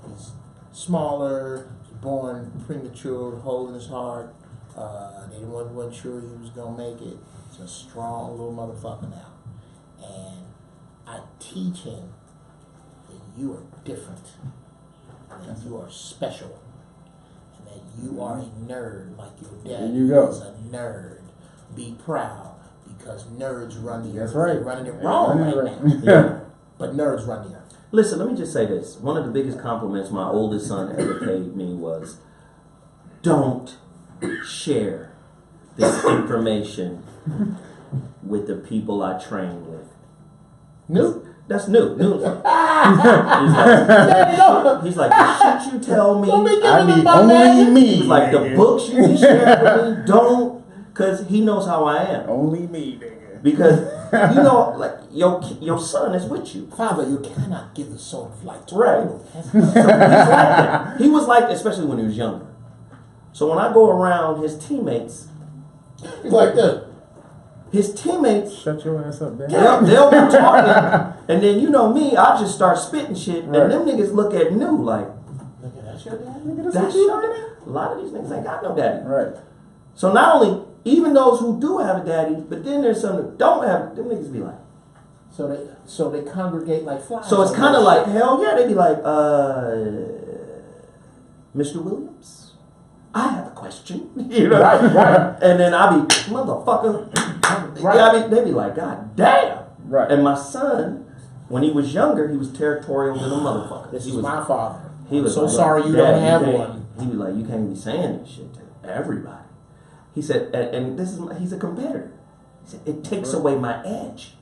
S5: He's smaller, born premature, holding his heart. They wasn't sure he was gonna make it. He's a strong little motherfucker now. And I teach him that you are different, and that you are special, and that you are a nerd like your dad is a nerd. Be proud, because nerds run the earth.
S2: Right.
S5: They're running it wrong right now.
S1: Yeah.
S5: But nerds run the earth.
S1: Listen, let me just say this. One of the biggest compliments my oldest son ever paid me was, don't share this information with the people I train with.
S5: New?
S1: That's new. He's like, the shit you tell me,
S5: I
S2: need only me.
S1: he's like, the books you be sharing with me, don't, because he knows how I am.
S2: Only me, nigga.
S1: Because, like, your son is with you.
S5: Father, you cannot give the soul of light.
S1: Right. So he's like that. He was like, especially when he was younger. So when I go around his teammates,
S5: Like that.
S1: His teammates,
S2: Shut your ass up, man.
S1: they'll be talking, and then you know me, I just start spitting shit,
S2: Right.
S1: and them niggas look at New like,
S5: Nigga, that's your dad?
S2: Nigga,
S1: that's
S2: what you
S1: your
S2: doing?
S1: daddy? A lot of these niggas ain't got no daddy.
S2: Right.
S1: So not only, even those who do have a daddy, but then there's some that don't have, them niggas be like,
S5: So they congregate like flies.
S1: so it's kind of like, hell yeah, they be like, Mr. Williams, I have a question. You know?
S2: Right.
S1: And then I be, motherfucker.
S5: Right.
S1: They be like, God damn.
S2: Right.
S1: And my son, when he was younger, he was territorial than a motherfucker.
S5: This
S1: he
S5: is
S1: was,
S5: my father.
S1: he was
S5: so
S1: like,
S5: sorry you
S1: "Dad,
S5: don't have
S1: can't-"
S5: one.
S1: He was like, you can't be saying this shit to everybody. He said, and this is, he's a competitor. He said, it takes away my edge.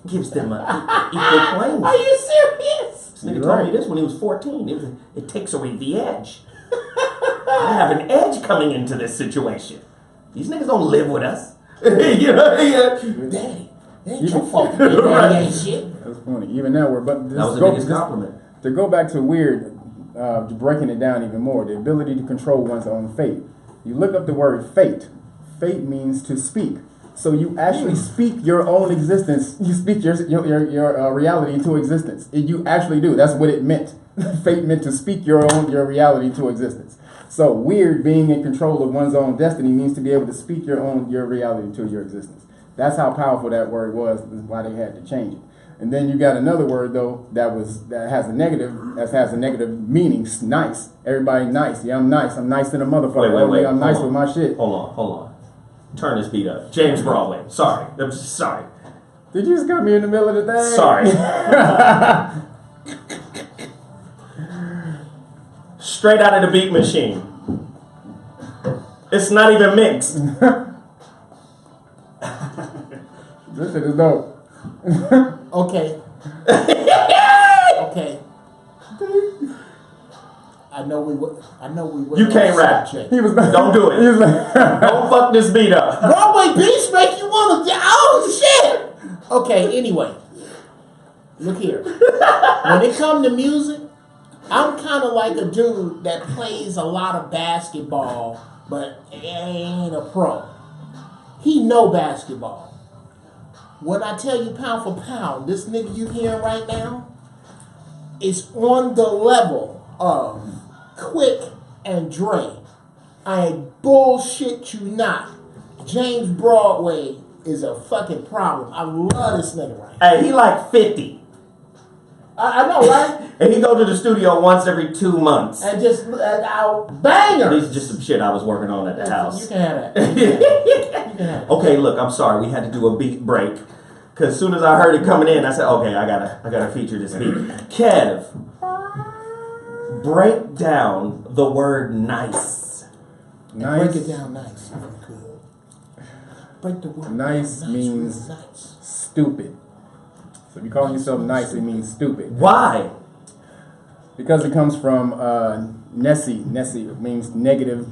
S1: Gives them an equal playing.
S5: Are you serious?
S1: This nigga told me this when he was 14. It takes away the edge. I have an edge coming into this situation. These niggas don't live with us. You know? Yeah.
S5: Daddy. They ain't your fault. Daddy ain't shit.
S2: That's funny. Even now, we're but
S1: That was the biggest compliment.
S2: To go back to weird, breaking it down even more, the ability to control one's own fate. You look up the word fate. Fate means to speak. So you actually speak your own existence. You speak your reality into existence. You actually do. That's what it meant. Fate meant to speak your reality into existence. So weird, being in control of one's own destiny, means to be able to speak your reality into your existence. That's how powerful that word was. Is why they had to change it. And then you got another word though that has a negative meaning. Nice. Everybody nice. Yeah, I'm nice. I'm nice than a motherfucker.
S1: Wait.
S2: I'm nice with my shit.
S1: Hold on. Turn this beat up. James Broadway. Sorry. I'm just sorry.
S2: Did you just cut me in the middle of the thing?
S1: Sorry. Straight out of the beat machine. It's not even mixed.
S2: This shit is dope.
S5: Okay. Okay. I know we went.
S1: You can't rap.
S2: He was
S1: Don't do it.
S2: He was like,
S1: Don't fuck this beat up.
S5: Broadway beats make you want to. Oh shit. Okay. Anyway, look here. When it comes to music, I'm kind of like a dude that plays a lot of basketball, but ain't a pro. He know basketball. When I tell you pound for pound, this nigga you hearing right now is on the level of Quick and Dre. I ain't bullshit you not. James Broadway is a fucking problem. I love this nigga right now.
S1: Hey, he like 50.
S5: I know, right?
S1: And he go to the studio once every 2 months.
S5: And just out bangers.
S1: This is just some shit I was working on at the
S5: You
S1: house.
S5: can have that. You can have that.
S1: Okay, look, I'm sorry. We had to do a beat break. Because as soon as I heard it coming in, I said, okay, I gotta feature this beat. Kev, break down the word nice.
S5: Break it down nice if you could. Break the word
S2: Nice
S5: down
S2: means
S5: real nice.
S2: stupid. So if you're calling yourself nice, it means stupid.
S1: Why?
S2: Because it comes from Nessie. Nessie means negative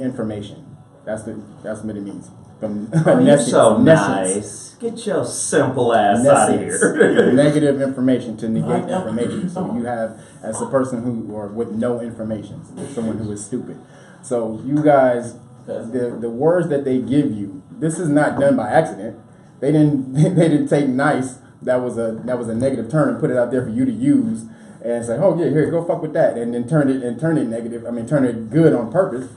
S2: information. That's what it means. From
S1: Oh, you're so
S2: nescience.
S1: nice. Get your simple ass out of here.
S2: Negative information to negate information. So you have, as a person who, or with no information, someone who is stupid. So you guys, the words that they give you, this is not done by accident. They didn't take nice. That was a negative term and put it out there for you to use and say, oh yeah, here, go fuck with that, and then turn it negative. Turn it good on purpose.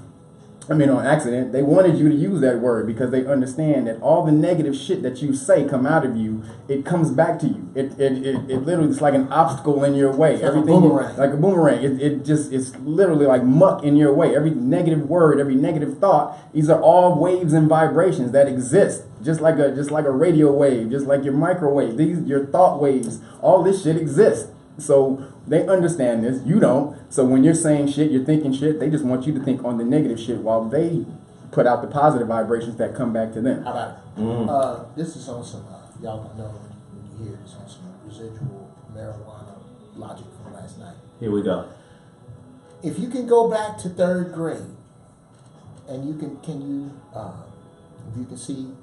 S2: On accident. They wanted you to use that word because they understand that all the negative shit that you say come out of you, it comes back to you. It literally is like an obstacle in your way.
S5: Like a boomerang.
S2: Like a boomerang. It's literally like muck in your way. Every negative word, every negative thought, these are all waves and vibrations that exist. Just like a radio wave, just like your microwave. Your thought waves, all this shit exists. So they understand this. You don't. So when you're saying shit, you're thinking shit, they just want you to think on the negative shit while they put out the positive vibrations that come back to them.
S5: How about it? This is on some, y'all don't know when you hear this, on some residual marijuana logic from last night.
S1: Here we go.
S5: If you can go back to 3rd grade, and if you can see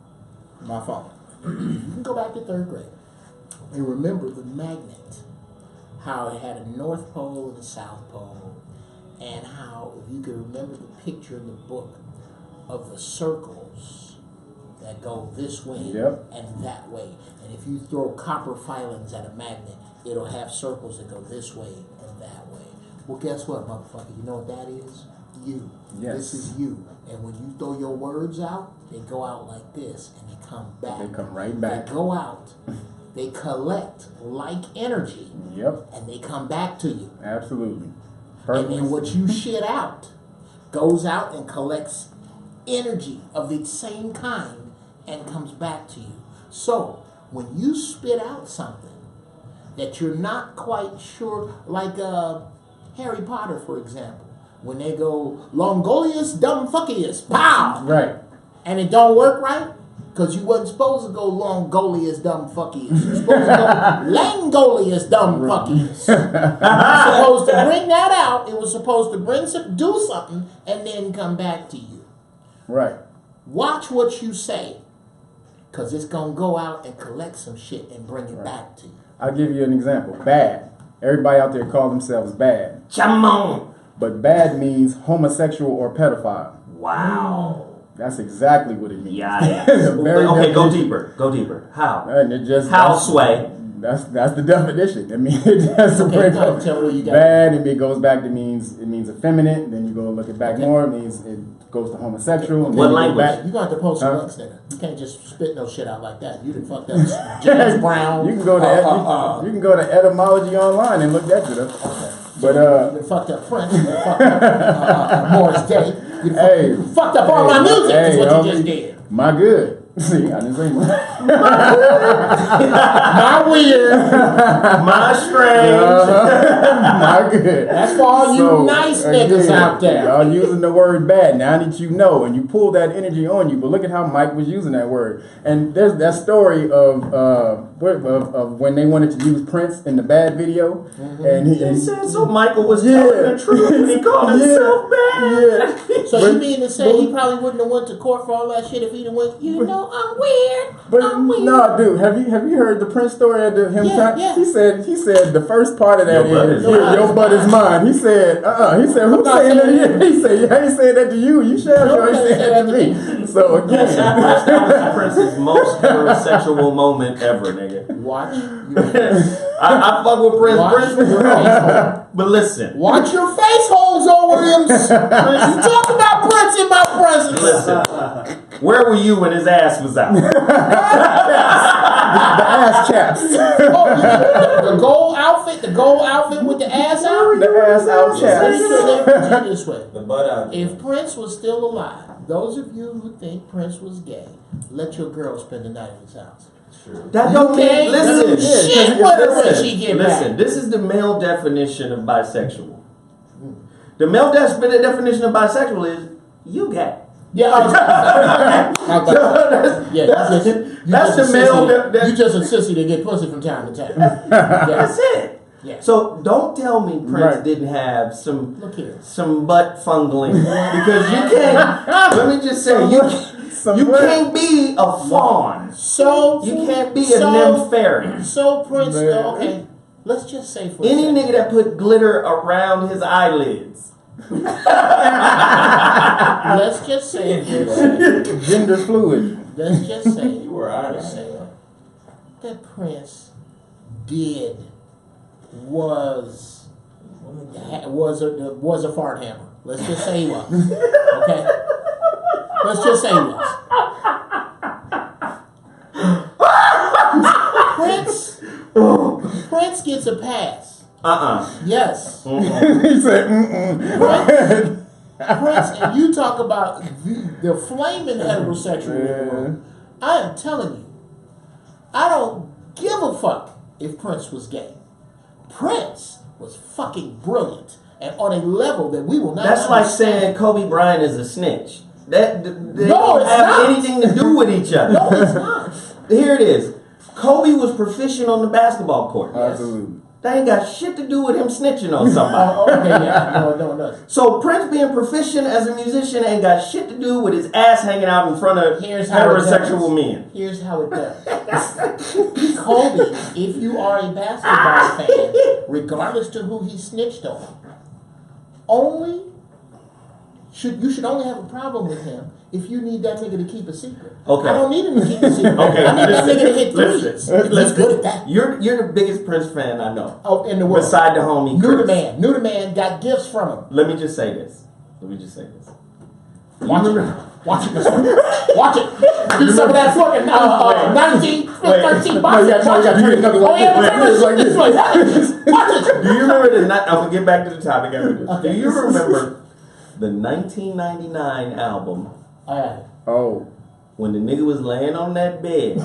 S5: my phone, you can go back to 3rd grade and remember the magnet. How it had a North Pole and a South Pole, and how, if you can remember the picture in the book of the circles that go this way
S2: Yep.
S5: and that way. And if you throw copper filings at a magnet, it'll have circles that go this way and that way. Well, guess what, motherfucker? You know what that is? You.
S2: Yes.
S5: This is you. And when you throw your words out, they go out like this and they come back.
S2: They come right back.
S5: They go out. They collect like energy.
S2: Yep.
S5: And they come back to you.
S2: Absolutely.
S5: And then what you shit out goes out and collects energy of the same kind and comes back to you. So when you spit out something that you're not quite sure, like Harry Potter, for example, when they go Longolius Dumbfuckius, pow,
S2: Right.
S5: and it don't work right, because you wasn't supposed to go Longolius Dumbfuckius. You're supposed to go Langolius Dumbfuckius. You're supposed to bring that out. It was supposed to do something and then come back to you.
S2: Right.
S5: Watch what you say, because it's going to go out and collect some shit and bring it back to you.
S2: I'll give you an example. Bad. Everybody out there call themselves bad.
S1: Come on.
S2: But bad means homosexual or pedophile.
S1: Wow.
S2: That's exactly what it means.
S1: Yeah.
S2: Very
S1: Okay, go
S2: definition.
S1: deeper. Go deeper. How?
S2: And it just
S1: How sway?
S2: That's the definition. I mean, it just
S5: Okay, no, tell me what you got.
S2: bad, and it goes back to means effeminate. Then you go look it back more. It means it goes to homosexual. And
S1: What
S2: then you go
S1: language?
S2: back-
S5: You're going to have to post some links there. You can't just spit no shit out like that. You done fucked up James Brown.
S2: You can go to you can go to Etymology online and look that shit up.
S5: Okay.
S2: But
S5: You done fucked up Prince. You done fucked up Morris Day. You done
S2: Hey.
S5: you done fucked up all my music. Is what you just did.
S2: my good. See, I didn't say my.
S5: My weird.
S1: My strange.
S2: My good.
S5: That's for all you nice niggas out there.
S2: Y'all using the word bad now that you know, and you pull that energy on you. But look at how Mike was using that word. And there's that story of when they wanted to use Prince in the Bad video, and
S1: They said so. Michael was telling the truth when he called himself bad.
S2: Yeah.
S5: So you mean to say he probably wouldn't have went to court for all that shit if he'd have went, you know, I'm weird.
S2: But
S5: I'm weird.
S2: no, dude, have you heard the Prince story of him?
S5: Yeah, yeah.
S2: He said the first part of that
S1: Your butt
S2: is
S1: is mine.
S2: your butt is mine. He said he said who's
S5: not
S2: saying that?
S5: saying that.
S2: He said I ain't saying that to you. You should have
S5: Nobody
S2: said that to me. So again,
S1: That's Prince's most heterosexual moment ever, nigga.
S5: Watch
S1: I fuck with Prince.
S5: Watch
S1: Prince,
S5: your face hole.
S1: but listen,
S5: Watch your face holes, O. Williams. You talk about Prince in my presence.
S1: listen. Where were you when his ass was out?
S2: the ass chaps,
S5: Oh, the gold outfit with the ass out.
S2: the ass out chaps.
S5: Let me this way.
S4: The butt out.
S5: If Prince was still alive, those of you who think Prince was gay, let your girl spend the night at his house.
S1: That don't mean.
S5: can't
S1: Listen,
S5: do shit with her when she get
S1: listen.
S5: back.
S1: This is the male definition of bisexual. The male definition of bisexual is you gay.
S5: Yeah,
S1: That's the male.
S5: You just a sissy to get pussy from time to time.
S1: That's it.
S5: Yeah.
S1: So don't tell me Prince
S2: Right.
S1: didn't have some
S5: Look here.
S1: butt fungling because you can't. Let me just say you can't be a fawn.
S5: So
S1: You can't be a nymph fairy.
S5: So Prince,
S2: Man.
S5: okay. Let's just say for
S1: Any
S5: a second.
S1: nigga that put glitter around his eyelids.
S5: Let's just say for a second.
S2: Gender fluid.
S5: Let's just say.
S4: You were out.
S5: Let's say that Prince was a fart hammer. Let's just say he was. Okay. Let's just say he was. Prince gets a pass. Yes.
S2: He said,
S5: Prince, and you talk about the flaming heterosexual in the room. I am telling you, I don't give a fuck if Prince was gay. Prince was fucking brilliant and on a level that we will not
S1: That's like
S5: understand.
S1: saying Kobe Bryant is a snitch. They
S5: No,
S1: don't
S5: it's
S1: have
S5: not.
S1: anything to do with each other.
S5: No, it's not.
S1: Here it is. Kobe was proficient on the basketball court.
S2: absolutely.
S1: That ain't got shit to do with him snitching on somebody.
S5: Oh, okay, yeah. No.
S1: So Prince being proficient as a musician ain't got shit to do with his ass hanging out in front of
S5: Here's how it
S1: heterosexual
S5: does.
S1: men.
S5: Here's how it does. Kobe, if you are a basketball fan, regardless to who he snitched on, only you should only have a problem with him if you need that nigga to keep a secret.
S1: Okay.
S5: I don't need him to keep a secret.
S1: Okay,
S5: I need that nigga to hit
S1: listen,
S5: threes. He's good at that.
S1: You're the biggest Prince fan I know.
S5: Oh, in the world.
S1: Beside the homie
S5: Knew the
S1: Chris.
S5: man. Knew the man. Got gifts from him.
S1: Let me just say this.
S5: Watch it. Watch it. Watch it. Do some of that fucking 19, 13 boxing.
S2: You gotta turn it up like this.
S5: Like this. Watch it.
S1: Do you remember the night? I'm gonna get back to the topic after this.
S5: Okay.
S1: Do you remember the 1999 album
S2: Oh.
S1: when the nigga was laying on that bed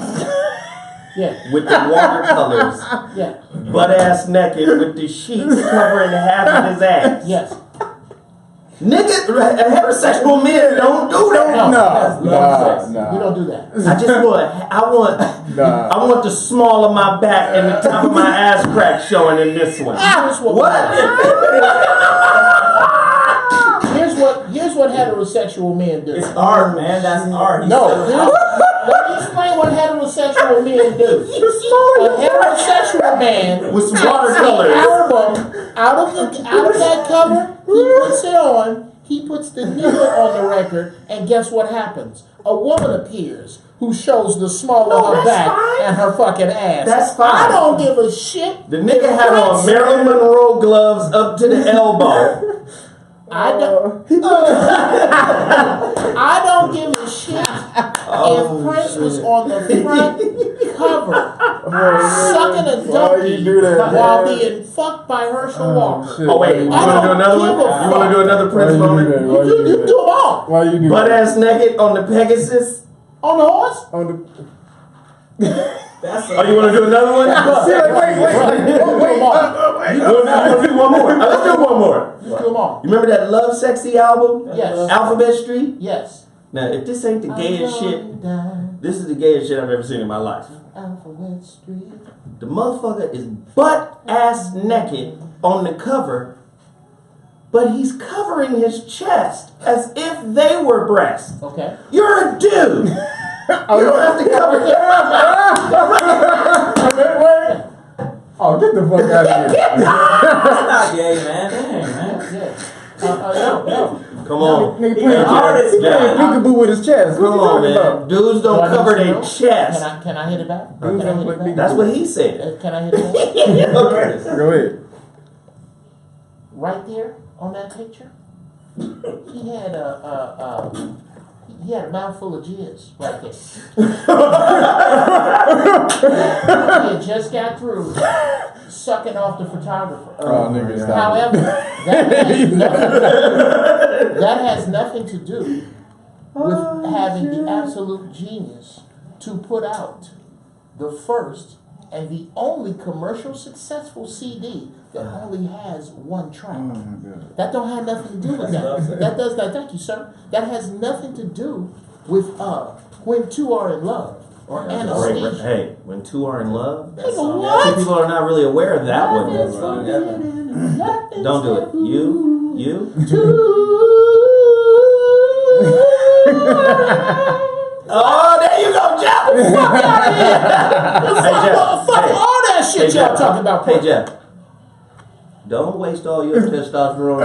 S5: Yeah.
S1: with the watercolors,
S5: Yeah.
S1: butt ass naked with the sheets covering half of his ass?
S5: Yes.
S1: Nigga, heterosexual men don't do that.
S2: No.
S5: We don't do that.
S1: I want the small of my back and the top of my ass crack showing in this one. Here's what heterosexual men do.
S4: It's art, man. That's art.
S5: Let me explain what heterosexual men do. A heterosexual man
S1: With some
S5: takes the
S1: watercolors.
S5: album out of that cover, he puts it on, he puts the nigga on the record, and guess what happens? A woman appears who shows the small of her back and her fucking ass.
S1: That's fine.
S5: I don't give a shit.
S1: The nigga had on Marilyn Monroe gloves up to the elbow.
S5: I don't give a shit if Prince was on the front cover sucking a donkey while being fucked by Herschel Walker.
S1: Oh wait, you want to do another one? You want to do another Prince moment?
S5: You do them all.
S2: Why you do
S1: Butt
S2: that?
S1: ass naked on the Pegasus.
S5: On the horse?
S2: On the...
S1: Oh, you want to do another one?
S5: Wait.
S1: You want to do one more? Let's do one more.
S5: You do them all.
S1: You remember that Love Sexy album?
S5: Yes.
S1: Alphabet Street?
S5: Yes.
S1: Now, if this ain't the gayest shit, this is the gayest shit I've ever seen in my life.
S5: Alphabet Street.
S1: The motherfucker is butt ass naked on the cover, but he's covering his chest as if they were breasts.
S5: Okay.
S1: You're a dude. You don't have to cover your
S2: Oh, get the fuck out of here.
S4: That's not gay, man. Dang, man.
S5: No.
S1: Come on.
S2: Nigga
S4: He
S2: playing
S4: an artist,
S2: peekaboo with his chest. What
S1: Come
S2: you
S1: on,
S2: talking
S1: man.
S2: about?
S1: Dudes don't cover their chest.
S5: Can I hit it back?
S2: Dudes
S5: Can I
S2: don't
S5: hit
S2: play
S5: it back?
S1: That's what he said.
S5: Can I hit it back?
S1: Okay.
S2: Go ahead.
S5: Right there on that picture, he had a mouthful of jizz right there. He had just got through sucking off the photographer.
S2: Oh, nigga, stop.
S5: However, that has nothing to do with having the absolute genius to put out the first and the only commercial successful CD that only has one track. That don't have nothing to do with that. That does not. Thank you, sir. That has nothing to do with when two are in love or anesthesia.
S1: Hey, when two are in love,
S5: Nigga,
S1: some
S5: what?
S1: people are not really aware of that one. Don't do it. You. Oh, there you go, Jeff.
S5: Fuck out of here. Fuck all that shit y'all talking about.
S1: Hey, Jeff. Don't waste all your testosterone.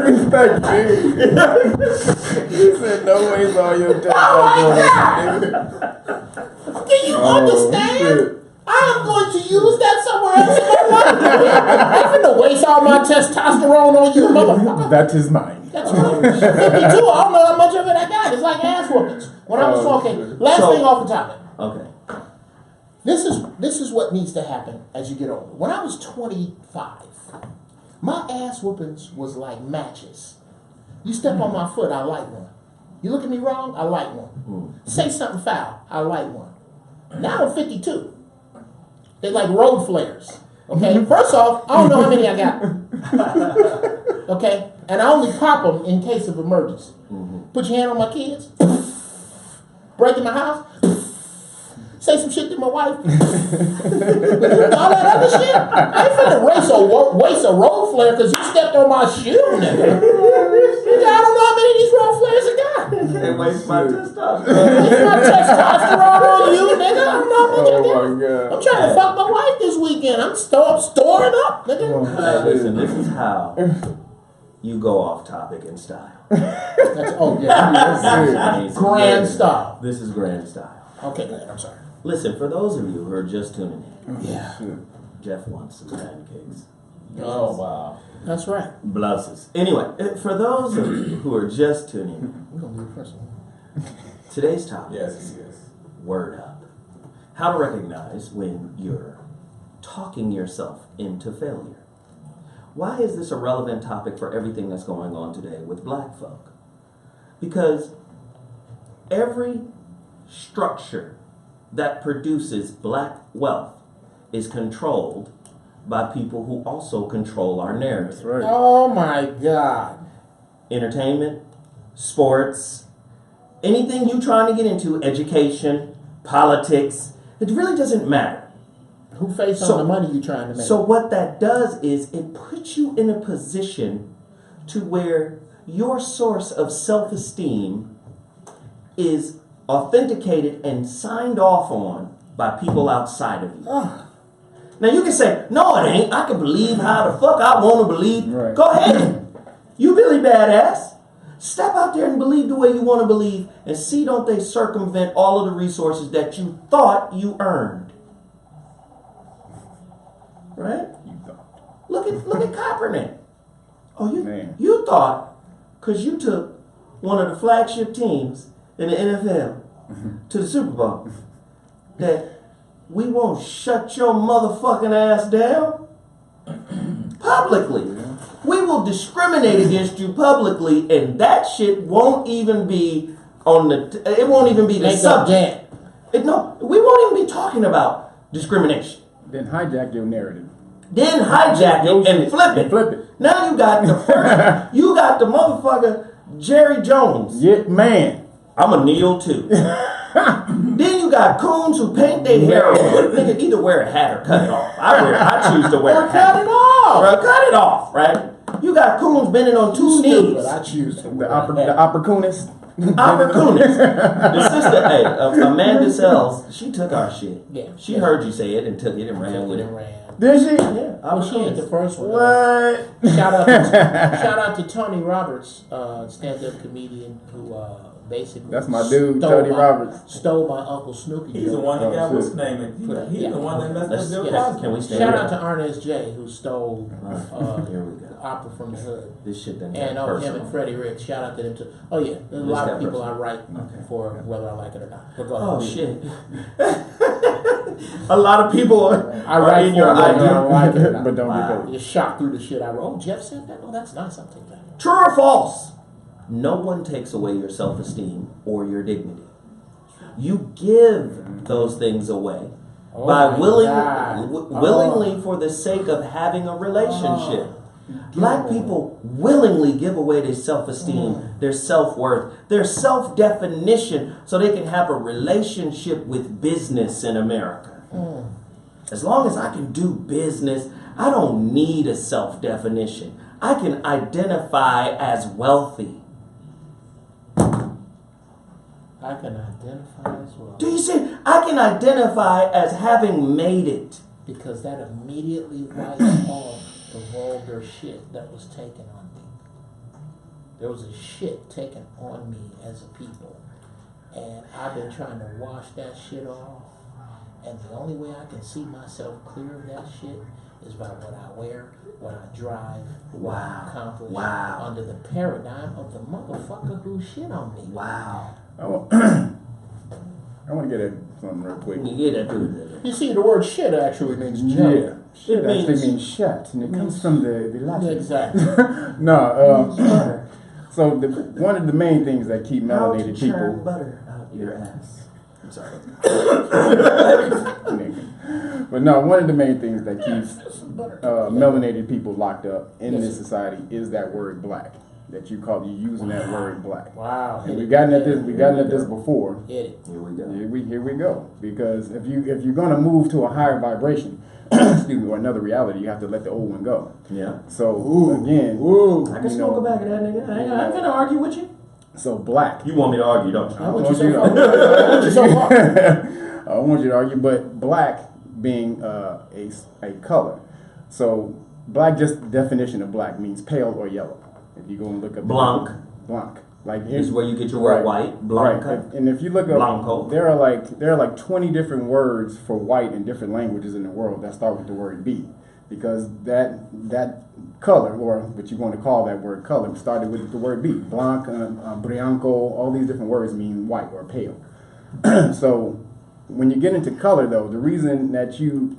S2: Respect, nigga. He said, don't waste all your testosterone.
S5: Do you understand?
S2: Shit.
S5: I am going to use that somewhere else in my life. I'm going to waste all my testosterone on you, motherfucker.
S2: That is mine.
S5: That's right. 52, I don't know how much of it I got. It's like ass whoopings. When I was talking, last thing off the topic.
S1: Okay.
S5: This is what needs to happen as you get older. When I was 25, my ass whoopings was like matches. You step on my foot, I light one. You look at me wrong, I light one. Say something foul, I light one. Now I'm 52. They're like road flares. Okay? First off, I don't know how many I got. Okay? And I only pop them in case of emergency. Put your hand on my kids. Break in my house. Say some shit to my wife. All that other shit. I ain't finna waste a road flare because you stepped on my shoe, nigga. I don't know how many of these road flares I got.
S1: And waste my testosterone.
S5: Waste my testosterone on you, nigga. I don't know how much I
S2: Oh,
S5: got.
S2: my God.
S5: I'm trying to fuck my wife this weekend. I'm storing up, nigga.
S1: Hey, listen, this is how you go off topic in style.
S5: That's, oh yeah,
S1: That's
S5: grand style.
S1: This is grand style.
S5: Okay, go ahead. I'm sorry.
S1: Listen, for those of you who are just tuning in,
S5: Yeah,
S1: Jeff wants some pancakes.
S3: Oh, wow.
S5: that's right.
S1: Blouses. Anyway, for those of you who are just tuning in,
S5: We're gonna do the first one.
S1: today's topic
S4: Yes,
S1: is
S4: yes.
S1: word up. How to recognize when you're talking yourself into failure. Why is this a relevant topic for everything that's going on today with black folk? Because every structure that produces black wealth is controlled by people who also control our narrative.
S2: That's right.
S5: Oh my God.
S1: Entertainment, sports, anything you trying to get into, education, politics, it really doesn't matter.
S5: Who face
S1: So-
S5: on the money you trying to make?
S1: So what that does is it puts you in a position to where your source of self-esteem is authenticated and signed off on by people outside of you. Now you can say, no it ain't, I can believe how the fuck I want to believe.
S2: Right.
S1: Go ahead. You really badass. Step out there and believe the way you want to believe and see don't they circumvent all of the resources that you thought you earned. Right? Look at Kaepernick. Oh,
S2: Man.
S1: you thought because you took one of the flagship teams in the NFL to the Super Bowl that we won't shut your motherfucking ass down publicly. We will discriminate against you publicly, and that shit won't even be on the. It won't even be the
S5: Make up
S1: subject. No, we won't even be talking about discrimination.
S2: Then hijack your narrative.
S1: Then hijack it and flip it.
S2: Flip it.
S1: Now you got the first, you got the motherfucker Jerry Jones.
S2: Yeah, man.
S1: I'm a kneel too. Then you got coons who paint their hair on. Nigga, either wear a hat or cut it off. I choose to wear
S5: Or
S1: a hat.
S5: cut it off.
S1: Bro, cut it off, right? You got coons bending on two knees.
S5: But I choose to
S2: The
S5: wear
S2: opportunist.
S1: Opportunist. The sister, hey, Amanda Sells, she took our shit.
S5: Yeah.
S1: She heard you say it and took it and ran with it.
S2: Did she?
S1: Yeah,
S5: Well, she ain't the first one.
S2: What?
S5: Shout out to Tony Roberts, stand-up comedian who basically
S2: That's my dude,
S5: stole
S2: Tony
S5: my-
S2: Roberts.
S5: Stole my Uncle Snoopy.
S4: He's the
S5: joke.
S4: one that
S2: Oh,
S4: got
S2: shit.
S4: what's name it. He's
S5: Yeah.
S4: the one that messed
S1: Let's,
S4: up Bill
S1: yes,
S4: Cosby.
S1: can we stand
S5: Shout
S1: up?
S5: out to Ernest J, who stole
S1: Here we go.
S5: opera from the hood.
S1: This shit done
S5: And
S1: got
S5: him
S1: personal.
S5: and Freddie Ricks. Shout out to them too. Oh yeah, there's a
S1: This
S5: lot
S1: got
S5: of people
S1: personal.
S5: I write
S1: Okay.
S5: for, whether I like it or not. But go
S1: Oh
S5: ahead.
S1: shit. A lot of people
S5: I
S1: are
S5: write
S1: in
S5: for
S1: your
S5: it, whether
S1: idea.
S5: I like it or not.
S2: But don't
S1: Wow.
S2: get paid.
S5: Just shot through the shit I wrote. Oh, Jeff said that? Oh, that's nice. I'll take that.
S1: True or false? No one takes away your self-esteem or your dignity. You give those things away
S5: Oh
S1: by
S5: my God.
S1: willingly for the sake of having a relationship. Black people willingly give away their self-esteem, their self-worth, their self-definition so they can have a relationship with business in America. As long as I can do business, I don't need a self-definition. I can identify as wealthy.
S5: I can identify as well.
S1: Do you see? I can identify as having made it.
S5: Because that immediately wipes off the vulgar shit that was taken on me. There was a shit taken on me as a people. And I've been trying to wash that shit off. And the only way I can see myself clear of that shit is by what I wear, what I drive, what I accomplish under the paradigm of the motherfucker who shit on me.
S1: Wow.
S2: I want to get at something real quick.
S1: You get that dude.
S5: You see, the word shit actually means
S2: Yeah.
S5: junk.
S2: Shit
S1: It
S2: actually
S1: means-
S2: means shut, and it comes from the Latin.
S5: Exactly.
S2: No, so one of the main things that keep
S1: How to
S2: melanated
S1: churn
S2: people,
S1: butter out your ass. I'm sorry.
S2: but no, one of the main things that keeps melanated people locked up in this society is that word black. That you using that word black.
S5: Wow.
S2: And we gotten at this before.
S5: Hit it.
S1: Here we go.
S2: Here we go. Because if you're gonna move to a higher vibration, excuse me, or another reality, you have to let the old one go.
S1: Yeah.
S2: So again,
S1: I can smoke a bag of that nigga. I ain't gonna argue with you.
S2: So black.
S1: You want me to argue, don't you?
S5: I want you so far. I want you so far.
S2: I don't want you to argue, but black being a color. So black, just definition of black means pale or yellow. If you go and look up
S1: Blanc.
S2: Blanc. Like
S1: is where you get your word white. Blanca.
S2: Right. And if you look up,
S1: Blanco.
S2: there are like 20 different words for white in different languages in the world that start with the word B, because that color, or what you want to call that word color, started with the word B. Blanc, Brianco, all these different words mean white or pale. So when you get into color, though, the reason that you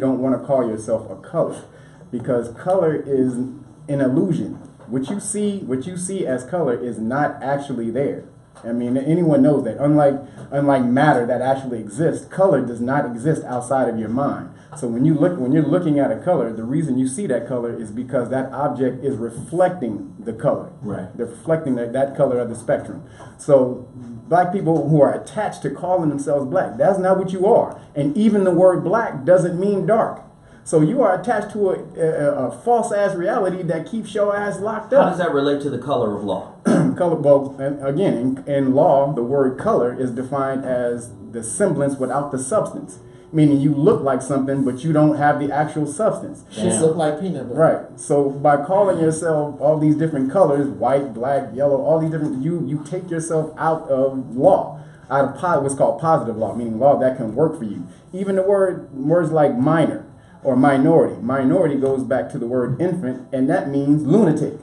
S2: don't want to call yourself a color, because color is an illusion. What you see as color is not actually there. I mean, anyone knows that. Unlike matter that actually exists, color does not exist outside of your mind. So when you're looking at a color, the reason you see that color is because that object is reflecting the color.
S1: Right.
S2: They're reflecting that color of the spectrum. So black people who are attached to calling themselves black, that's not what you are. And even the word black doesn't mean dark. So you are attached to a false ass reality that keeps your ass locked up.
S1: How does that relate to the color of law?
S2: Color, well, again, in law, the word color is defined as the semblance without the substance. Meaning you look like something, but you don't have the actual substance.
S5: Shit look like peanut butter.
S2: Right. So by calling yourself all these different colors, white, black, yellow, all these different, you take yourself out of law, out of what's called positive law, meaning law that can work for you. Even the words like minor or minority. Minority goes back to the word infant, and that means lunatic.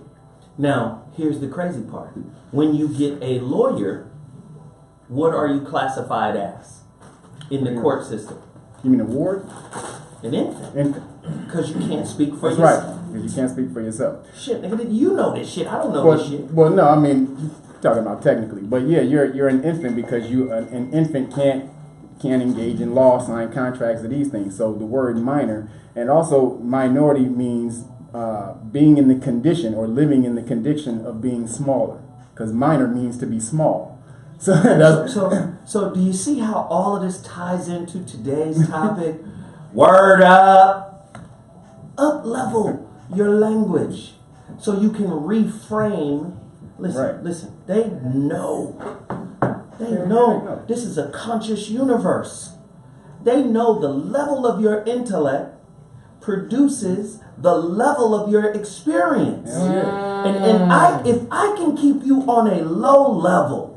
S1: Now, here's the crazy part. When you get a lawyer, what are you classified as in the court system?
S2: You mean a ward?
S1: An infant.
S2: Infant.
S1: Because you can't speak for
S2: That's
S1: yourself.
S2: right. Because you can't speak for yourself.
S1: Shit, nigga, you know this shit. I don't know this shit.
S2: Well, no, I mean, talking about technically. But yeah, you're an infant because an infant can't engage in law, sign contracts, or these things. So the word minor, and also minority means being in the condition or living in the condition of being smaller. Because minor means to be small.
S1: So do you see how all of this ties into today's topic? Word up. Up level your language so you can reframe. Listen. They know. This is a conscious universe. They know the level of your intellect produces the level of your experience. And if I can keep you on a low level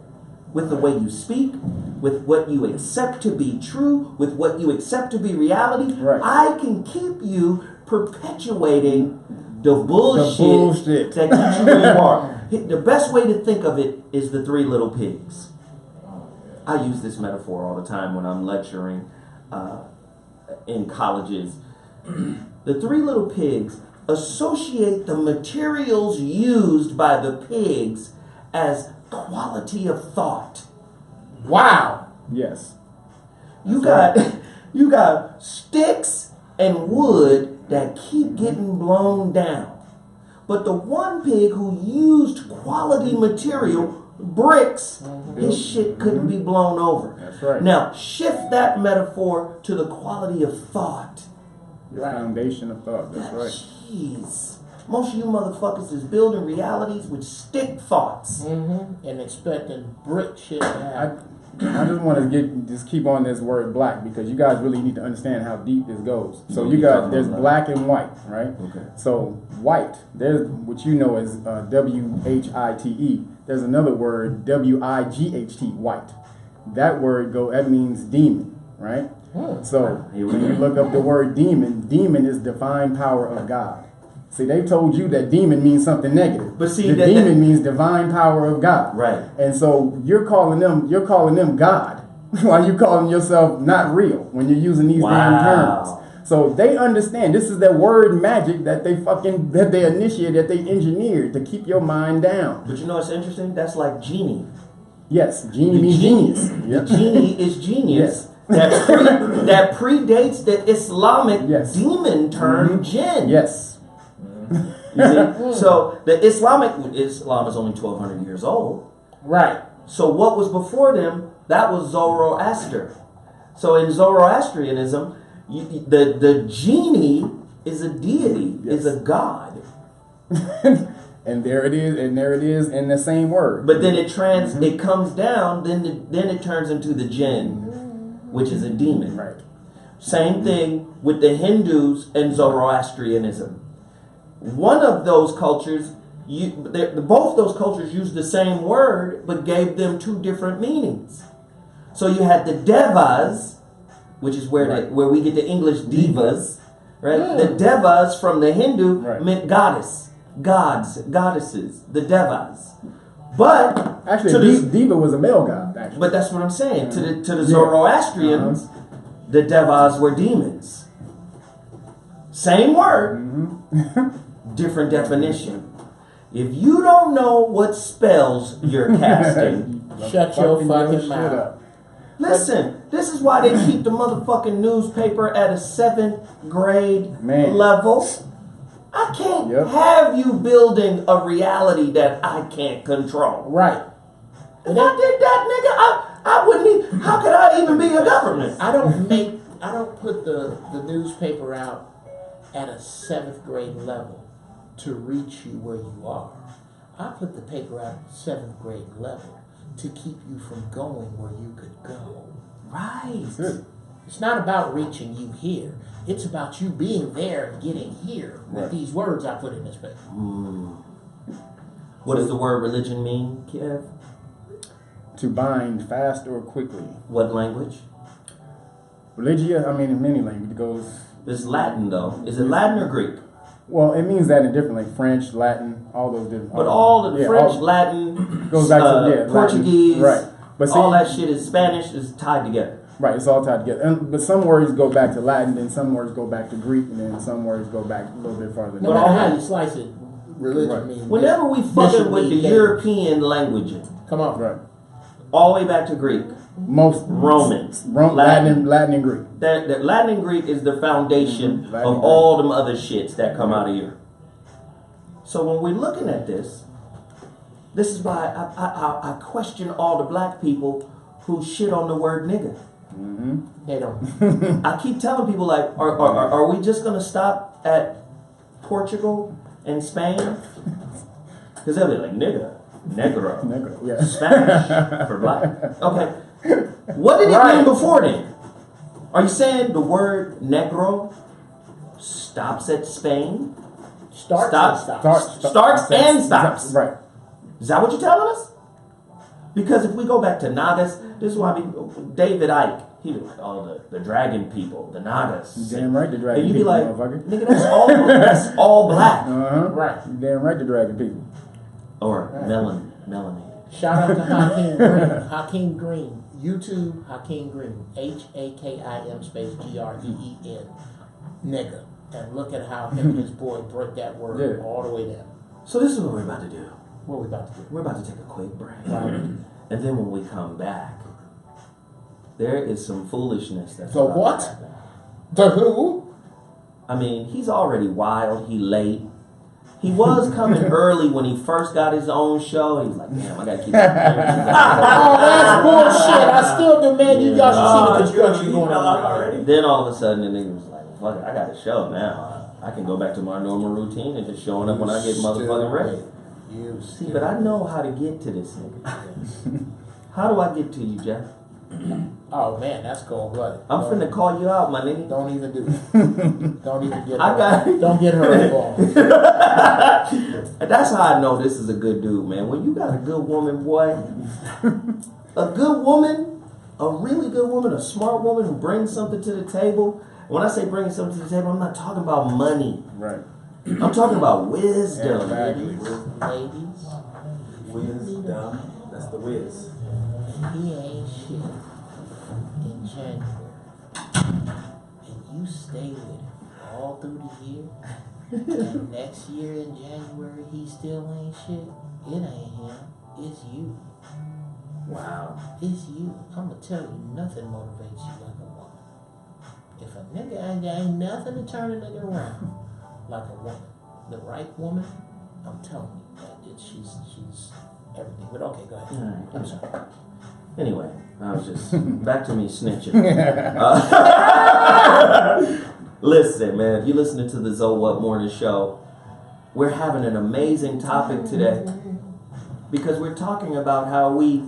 S1: with the way you speak, with what you accept to be true, with what you accept to be reality, I can keep you perpetuating the bullshit that keeps you where you are. The best way to think of it is the Three Little Pigs. I use this metaphor all the time when I'm lecturing in colleges. The Three Little Pigs associate the materials used by the pigs as quality of thought. Wow.
S2: Yes.
S1: You got sticks and wood that keep getting blown down. But the one pig who used quality material, bricks, his shit couldn't be blown over.
S2: That's right.
S1: Now, shift that metaphor to the quality of thought.
S2: The foundation of thought. That's right.
S1: Jeez. Most of you motherfuckers is building realities with stick thoughts.
S5: And expecting brick shit to happen.
S2: I just want to keep on this word black, because you guys really need to understand how deep this goes. So you guys, there's black and white, right? Okay. So white, there's what you know as W-H-I-T-E. There's another word, W-I-G-H-T, white. That word that means demon, right? So when you look up the word demon, demon is divine power of God. See, they told you that demon means something negative. But see, the demon means divine power of God.
S1: Right.
S2: And so you're calling them God while you're calling yourself not real when you're using these damn terms. So they understand this is their word magic that they initiated, that they engineered to keep your mind down.
S1: But you know what's interesting? That's like genie.
S2: Yes, genie means genius. Yep.
S1: The genie is genius. Yes. That predates the Islamic demon term jinn.
S2: Yes.
S1: So Islam is only 1,200 years old.
S5: Right.
S1: So what was before them? That was Zoroaster. So in Zoroastrianism, the genie is a deity, is a god.
S2: And there it is in the same word.
S1: But then it comes down, then it turns into the jinn, which is a demon.
S2: Right.
S1: Same thing with the Hindus and Zoroastrianism. One of those cultures both those cultures used the same word, but gave them two different meanings. So you had the devas, which is where we get the English divas, right?
S5: Yeah.
S1: The devas from the Hindu meant goddesses, the devas. But
S2: actually, Diva was a male god. Actually,
S1: but that's what I'm saying. To the Zoroastrians, the devas were demons. Same word, different definition. If you don't know what spells you're casting,
S5: shut your fucking mouth.
S1: listen, this is why they keep the motherfucking newspaper at a 7th grade level. I can't have you building a reality that I can't control.
S5: Right.
S1: If I did that, nigga, I wouldn't even, how could I even be a government?
S5: I don't put the newspaper out at a 7th grade level to reach you where you are. I put the paper out at 7th grade level to keep you from going where you could go.
S1: Right.
S5: It's not about reaching you here. It's about you being there and getting here with these words I put in this paper.
S1: What does the word religion mean, Kev?
S2: To bind fast or quickly.
S1: What language?
S2: Religia, I mean, in many languages, it goes...
S1: It's Latin, though. Is it Latin or Greek?
S2: Well, it means that in different, like French, Latin, all those different...
S1: But all the French, Latin,
S2: goes back to
S1: Portuguese,
S2: Latin. Right. But see,
S1: all that shit is Spanish is tied together.
S2: Right, it's all tied together. But some words go back to Latin, then some words go back to Greek, and then some words go back a little bit farther.
S5: No matter how you slice it, religion means...
S1: Whenever we fucking with the European language,
S5: come on.
S2: Right.
S1: All the way back to Greek.
S2: Most
S1: Romans.
S2: Latin and Greek.
S1: That Latin and Greek is the foundation of all them other shits that come out of Europe. So when we're looking at this is why I question all the black people who shit on the word nigga.
S5: They don't.
S1: I keep telling people, like, are we just going to stop at Portugal and Spain? Because they'll be like, nigga, negro,
S2: yeah.
S1: Spanish for black. Okay. What did it mean before then? Are you saying the word negro stops at Spain? Starts and stops.
S2: Right.
S1: Is that what you're telling us? Because if we go back to Nagas, this is why David Icke, he was like, oh, the dragon people, the Nagas.
S2: You damn right, the dragon
S1: people. And you'd be like,
S2: motherfucker.
S1: nigga, that's all black.
S5: Right.
S2: You damn right, the dragon people.
S1: Or melanated.
S5: Shout out to Hakeem Green. Hakeem Green. YouTube Hakeem Green. HAKIM space GREEN. Nigga. And look at how him and his boy break that word all the way down.
S1: So this is what we're about to do.
S5: What are we about to do?
S1: We're about to take a quick break. And then when we come back, there is some foolishness that's
S5: the what?
S1: To happen.
S5: The who?
S1: I mean, he's already wild. He late. He was coming early when he first got his own show. He was like, damn, I gotta keep it.
S5: Oh, that's bullshit. I still demand you guys should see the construction going on already.
S1: Then all of a sudden, the nigga was like, fuck it, I got a show now. I can go back to my normal routine and just showing up when I get motherfucking ready. See, but I know how to get to this nigga. How do I get to you, Jeff?
S5: Oh man, that's cold blooded.
S1: I'm finna call you out, my nigga.
S5: Don't even do it. Don't even get
S1: Don't
S5: get her involved.
S1: That's how I know this is a good dude, man. When you got a good woman, boy, a good woman, a really good woman, a smart woman who brings something to the table. When I say bringing something to the table, I'm not talking about money.
S2: Right.
S1: I'm talking about wisdom.
S2: Exactly.
S5: Ladies.
S4: Wisdom. That's the whiz.
S5: He ain't shit in January. And you stay with him all through the year. And next year in January he still ain't shit. It ain't him. It's you.
S1: Wow.
S5: It's you. I'ma tell you, nothing motivates you like a woman. If a nigga ain't nothing to turn a nigga around like a woman. The right woman, I'm telling you that she's everything. But okay, go ahead.
S1: Alright, I'm sorry. Anyway, I was just back to me snitching. Listen, man, if you're listening to the ZoWhat Morning Show, we're having an amazing topic today because we're talking about how we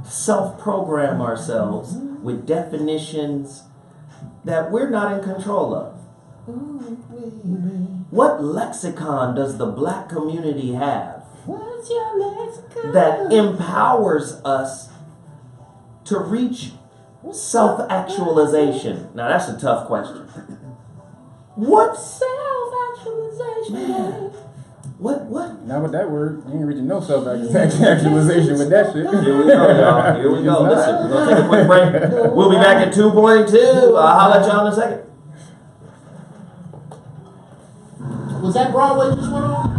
S1: self-program ourselves with definitions that we're not in control of. What lexicon does the black community have that empowers us to reach self-actualization? Now that's a tough question. What self-actualization? What?
S2: Not with that word. You ain't reaching no self-actualization with that shit.
S1: Here we go, y'all. Here we go. Listen, we're gonna take a quick break. We'll be back at 2:42. I'll holler at y'all in a second.
S5: Was that Broadway just went on?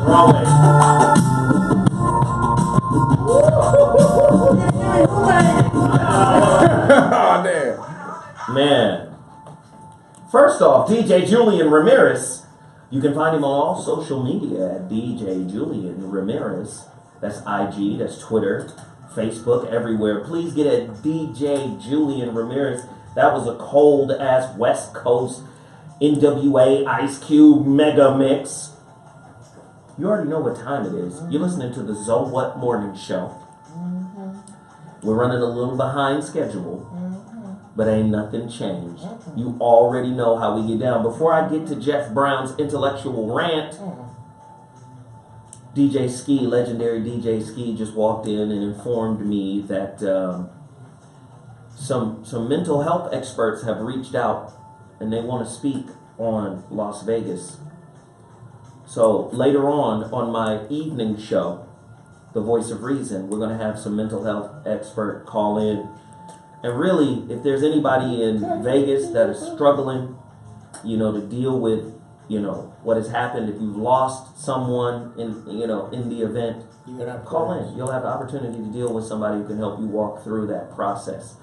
S1: Throw it.
S2: Oh, damn.
S1: Man. First off, DJ Julian Ramirez. You can find him on all social media at DJ Julian Ramirez. That's IG, that's Twitter, Facebook, everywhere. Please get at DJ Julian Ramirez. That was a cold ass West Coast NWA Ice Cube mega mix. You already know what time it is. You're listening to the ZoWhat Morning Show. We're running a little behind schedule, but ain't nothing changed. You already know how we get down. Before I get to Jeff Brown's intellectual rant, DJ Ski, legendary DJ Ski, just walked in and informed me that some mental health experts have reached out and they want to speak on Las Vegas. So later on my evening show, The Voice of Reason, we're going to have some mental health expert call in. And really, if there's anybody in Vegas that is struggling, to deal with, what has happened, if you've lost someone in the event, call in. You'll have the opportunity to deal with somebody who can help you walk through that process.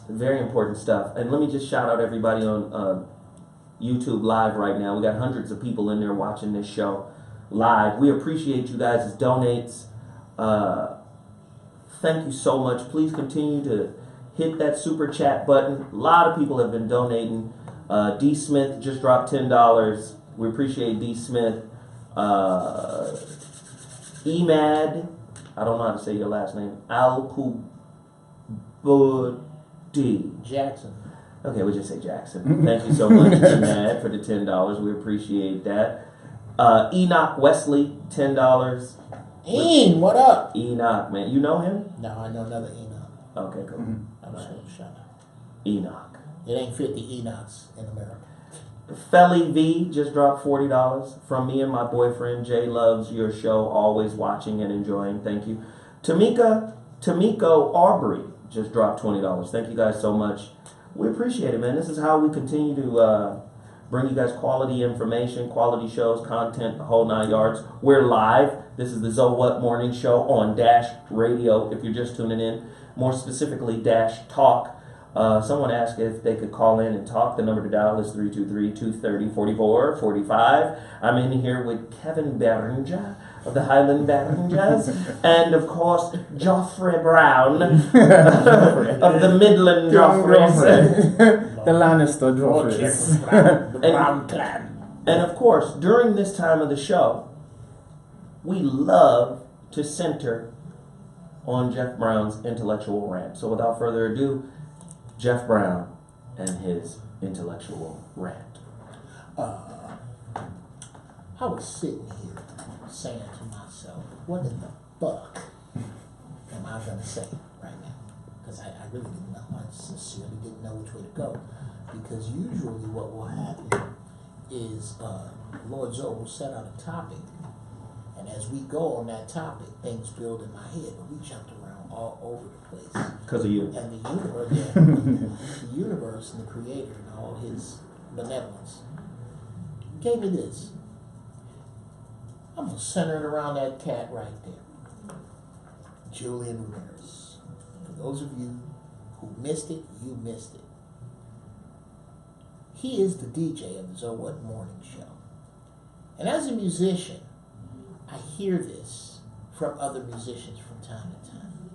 S1: Very important stuff. And let me just shout out everybody on YouTube Live right now. We got hundreds of people in there watching this show live. We appreciate you guys' donates. Thank you so much. Please continue to hit that super chat button. A lot of people have been donating. D. Smith just dropped $10. We appreciate D. Smith. Emad, I don't know how to say your last name. Al-Kubudi.
S5: Jackson.
S1: Okay, we'll just say Jackson. Thank you so much, Emad, for the $10. We appreciate that. Enoch Wesley, $10.
S5: What up?
S1: Enoch, man. You know him?
S5: No, I know another Enoch.
S1: Okay, cool.
S5: I'm just going to shout out.
S1: Enoch.
S5: It ain't 50 Enochs in America.
S1: Felly V just dropped $40 from me and my boyfriend. Jay loves your show, always watching and enjoying. Thank you. Tamiko Aubrey just dropped $20. Thank you guys so much. We appreciate it, man. This is how we continue to bring you guys quality information, quality shows, content, the whole 9 yards. We're live. This is the ZoWhat Morning Show on Dash Radio, if you're just tuning in. More specifically, Dash Talk. Someone asked if they could call in and talk. The number to dial is 323-230-4445. I'm in here with Kevin Berenger of the Highland Berengers, and of course, Joffrey Brown of the Midland Joffreys.
S2: The Lannister Joffreys.
S5: The Brown Clan.
S1: And of course, during this time of the show, we love to center on Jeff Brown's intellectual rant. So without further ado, Jeff Brown and his intellectual rant.
S5: I was sitting here saying to myself, what in the fuck am I going to say right now? Because I really didn't know. I sincerely didn't know which way to go. Because usually what will happen is Lord Zoe will set out a topic, and as we go on that topic, things build in my head, but we jumped around all over the place.
S1: Because of you.
S5: And the universe, the universe and the Creator and all His benevolence gave me this. I'm gonna center it around that cat right there, Julian Ramirez. For those of you who missed it, you missed it. He is the DJ of the ZoWhat Morning Show. And as a musician, I hear this from other musicians from time to time.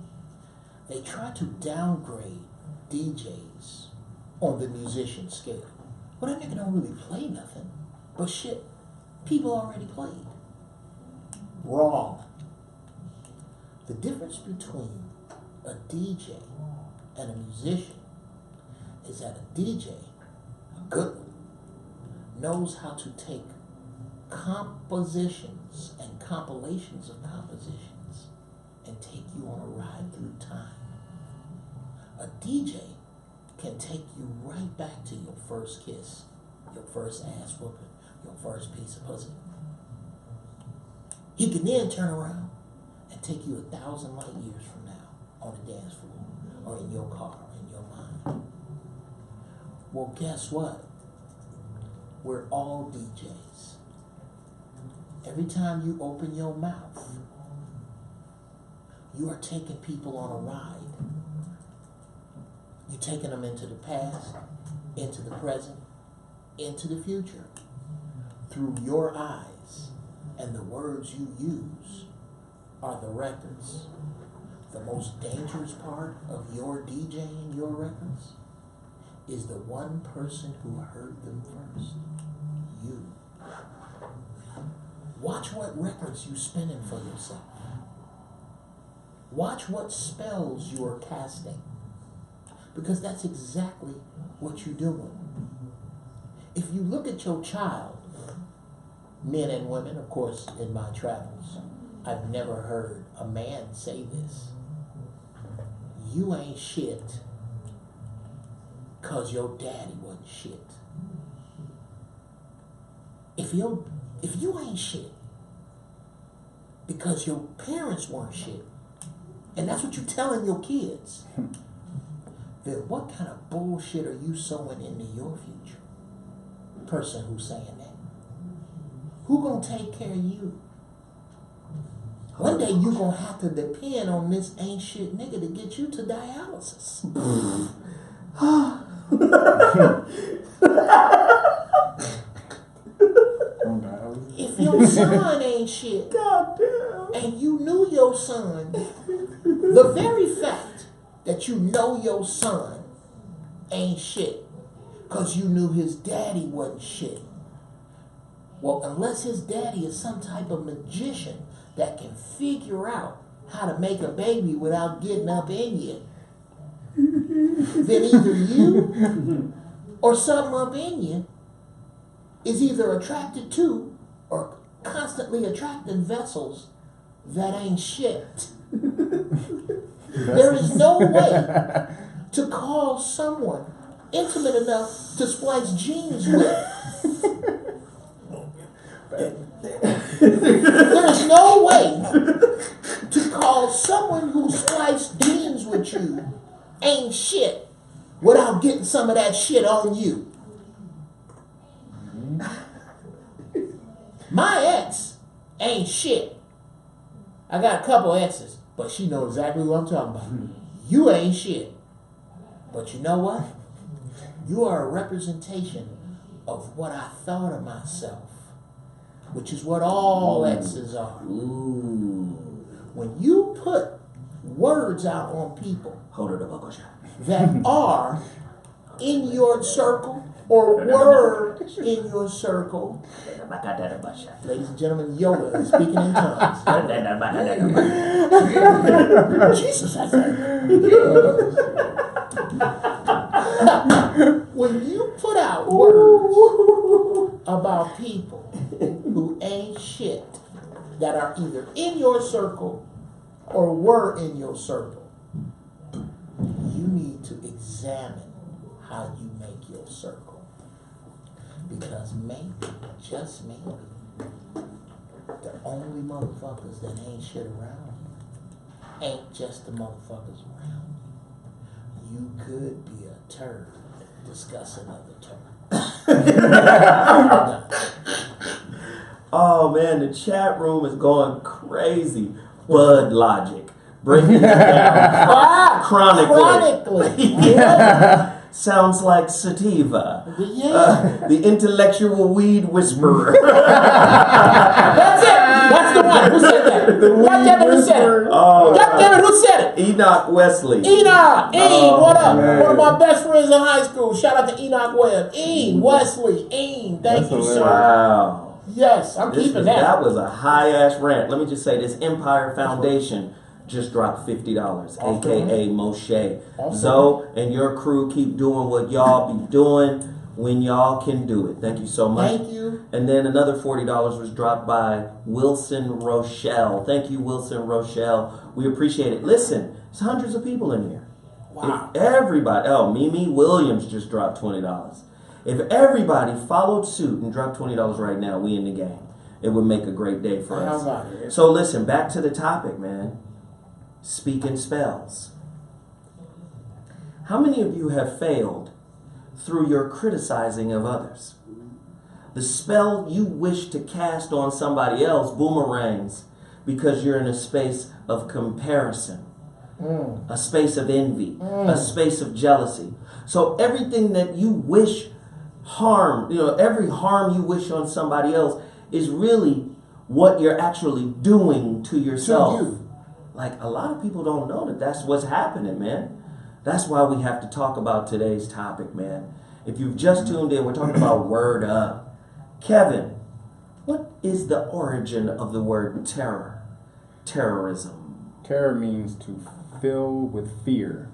S5: They try to downgrade DJs on the musician scale. Well, that nigga don't really play nothing. But shit, people already played. Wrong. The difference between a DJ and a musician is that a DJ, a good one, knows how to take compositions and compilations of compositions and take you on a ride through time. A DJ can take you right back to your first kiss, your first ass whooping, your first piece of pussy. He can then turn around and take you 1,000 light years from now on the dance floor or in your car or in your mind. Well, guess what? We're all DJs. Every time you open your mouth, you are taking people on a ride. You're taking them into the past, into the present, into the future, through your eyes. And the words you use are the records. The most dangerous part of your DJing your records is the one person who heard them first. You. Watch what records you spinning for yourself. Watch what spells you are casting. Because that's exactly what you're doing. If you look at your child, men and women, of course, in my travels, I've never heard a man say this. You ain't shit because your daddy wasn't shit. If you ain't shit because your parents weren't shit, and that's what you're telling your kids, then what kind of bullshit are you sowing into your future? Person who's saying that. Who gonna take care of you? One day you gonna have to depend on this ain't shit nigga to get you to dialysis. If your son ain't shit, goddamn, and you knew your son, the very fact that you know your son ain't shit, because you knew his daddy wasn't shit. Well, unless his daddy is some type of magician that can figure out how to make a baby without getting up in you, then either you or something up in you is either attracted to or constantly attracting vessels that ain't shit. There is no way to call someone intimate enough to splice genes with. There is no way to call someone who spliced genes with you ain't shit without getting some of that shit on you. My ex ain't shit. I got a couple exes, but she knows exactly what I'm talking about. You ain't shit. But you know what? You are a representation of what I thought of myself, which is what all exes are. When you put words out on people that are in your circle or were in your circle, ladies and gentlemen, Yoda is speaking in tongues. Jesus, I said. When you put out words about people who ain't shit, that are either in your circle or were in your circle, you need to examine how you make your circle. Because maybe, just maybe, the only motherfuckers that ain't shit around you ain't just the motherfuckers around you. You could be a turd discussing other turds.
S1: Oh man, the chat room is going crazy. Bud Logic. Breaking it down chronically. Yeah. Sounds like sativa.
S5: Yeah.
S1: The intellectual weed whisperer.
S5: That's it. That's the one. Who said that? Goddammit, who said it? Goddammit, who said it?
S1: Enoch Wesley.
S5: Enoch. What up?
S1: Man.
S5: One of my best friends in high school. Shout out to Enoch Webb. Wesley. Thank you, sir.
S1: Wow.
S5: Yes, I'm keeping that.
S1: That was a high-ass rant. Let me just say this. Empire Foundation just dropped $50, a.k.a. Moshe. Zoe and your crew keep doing what y'all be doing when y'all can do it. Thank you so much.
S5: Thank you.
S1: And then another $40 was dropped by Wilson Rochelle. Thank you, Wilson Rochelle. We appreciate it. Listen, there's hundreds of people in here.
S5: Wow.
S1: If everybody, Mimi Williams just dropped $20. If everybody followed suit and dropped $20 right now, we in the game. It would make a great day for us.
S5: How about it?
S1: So listen, back to the topic, man. Speaking spells. How many of you have failed through your criticizing of others? The spell you wish to cast on somebody else boomerangs because you're in a space of comparison, a space of envy, a space of jealousy. So everything that you wish harm, every harm you wish on somebody else is really what you're actually doing to yourself.
S5: To you.
S1: Like, a lot of people don't know that that's what's happening, man. That's why we have to talk about today's topic, man. If you've just tuned in, we're talking about word up. Kevin, what is the origin of the word terror? Terrorism.
S2: Terror means to fill with fear.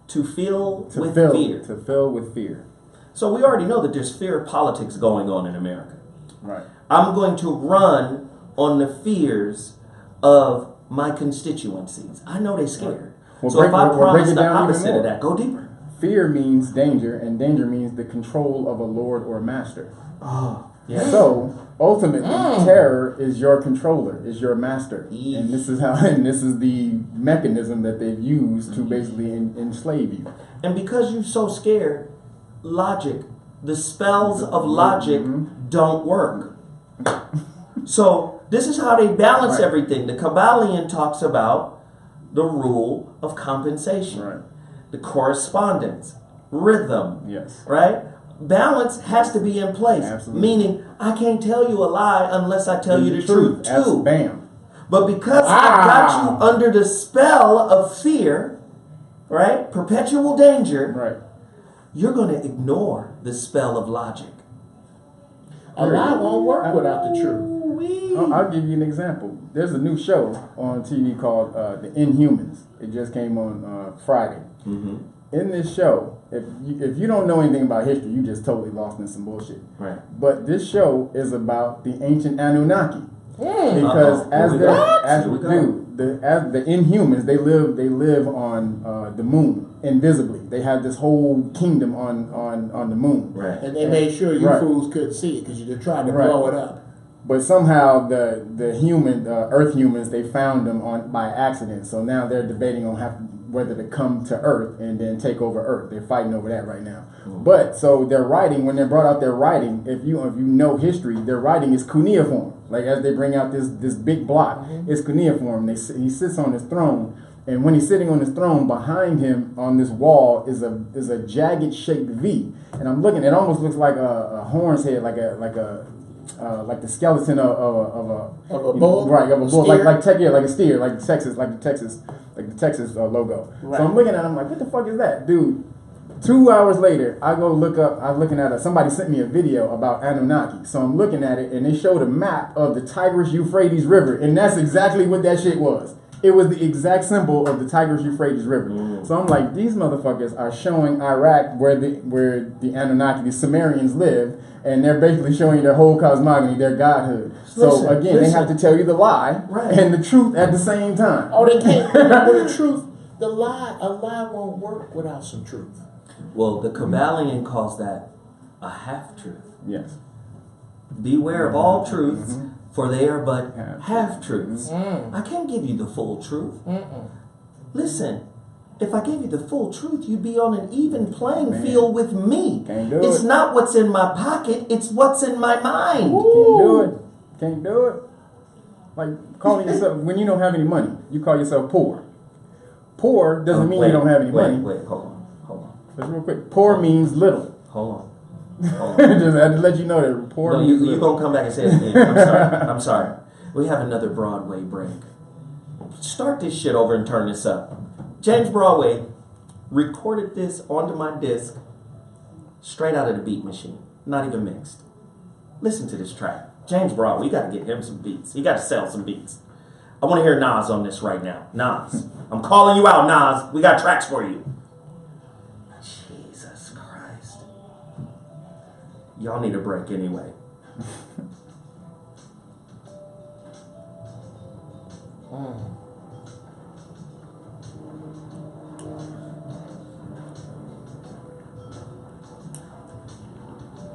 S1: To fill with
S2: fill,
S1: fear.
S2: To fill with fear.
S1: So we already know that there's fear politics going on in America.
S2: Right.
S1: I'm going to run on the fears of my constituencies. I know they're scared.
S2: Well,
S1: So if I
S2: break
S1: promise
S2: it
S1: the
S2: down even
S1: opposite of
S2: more.
S1: that, go deeper.
S2: Fear means danger, and danger means the control of a lord or master.
S1: Oh, yeah.
S2: So ultimately, terror is your controller, is your master,
S1: Eesh.
S2: and this is the mechanism that they've used to basically enslave you.
S1: And because you're so scared, logic, the spells of logic don't work. So this is how they balance
S2: Right.
S1: everything. The Kabbalion talks about the rule of compensation,
S2: Right.
S1: the correspondence, rhythm,
S2: Yes.
S1: right? Balance has to be in place.
S2: Absolutely.
S1: Meaning, I can't tell you a lie unless I tell you the truth
S2: That's
S1: too.
S2: bam.
S1: But because I got you under the spell of fear, right? Perpetual danger,
S2: Right.
S1: you're going to ignore the spell of logic.
S5: A lie won't work without the truth.
S2: I'll give you an example. There's a new show on TV called The Inhumans. It just came on Friday.
S1: Mm-hmm.
S2: In this show, if you don't know anything about history, you just totally lost in some bullshit.
S1: Right.
S2: But this show is about the ancient Anunnaki. Because as the Inhumans, they live on the moon invisibly. They have this whole kingdom on the moon.
S1: Right.
S5: And they made sure you
S2: Right.
S5: fools couldn't see it because you tried to
S2: Right.
S5: blow it up.
S2: But somehow the Earth humans, they found them by accident. So now they're debating on whether to come to Earth and then take over Earth. They're fighting over that right now. But so their writing, when they brought out their writing, if you know history, their writing is cuneiform. Like as they bring out this big block, it's cuneiform. He sits on his throne, and when he's sitting on his throne, behind him on this wall is a jagged shaped V. And I'm looking, it almost looks like a horn's head, like the skeleton of a
S5: bull,
S2: right? Of a bull,
S5: steer?
S2: like a steer, like the Texas logo.
S5: Right.
S2: So I'm looking at it, I'm like, what the fuck is that, dude? 2 hours later, I go look up. I'm looking at somebody sent me a video about Anunnaki. So I'm looking at it, and they showed a map of the Tigris-Euphrates River, and that's exactly what that shit was. It was the exact symbol of the Tigris-Euphrates River. So I'm like, these motherfuckers are showing Iraq where the Anunnaki, the Sumerians live, and they're basically showing you their whole cosmogony, their godhood. So again, they have to tell you the lie and the truth at the same time.
S5: Oh, they can't. With the truth, a lie won't work without some truth.
S1: Well, the Kabbalion calls that a half-truth.
S2: Yes.
S1: Beware of all truths, for they are but half-truths.
S5: Mm.
S1: I can't give you the full truth. Listen, if I gave you the full truth, you'd be on an even playing field with me.
S2: Can't do
S1: It's
S2: it.
S1: not what's in my pocket, it's what's in my mind.
S2: Can't do it. Like calling yourself, when you don't have any money, you call yourself poor. Poor doesn't mean you don't have any money.
S1: Wait, hold on.
S2: Just real quick. Poor means little.
S1: Hold on.
S2: Just had to let you know that poor
S1: No,
S2: means
S1: you're
S2: little.
S1: going to come back and say it again. I'm sorry. We have another Broadway break. Start this shit over and turn this up. James Broadway recorded this onto my disc straight out of the beat machine. Not even mixed. Listen to this track. James Broadway, you got to get him some beats. You got to sell some beats. I want to hear Nas on this right now. Nas. I'm calling you out, Nas. We got tracks for you. Jesus Christ. Y'all need a break anyway.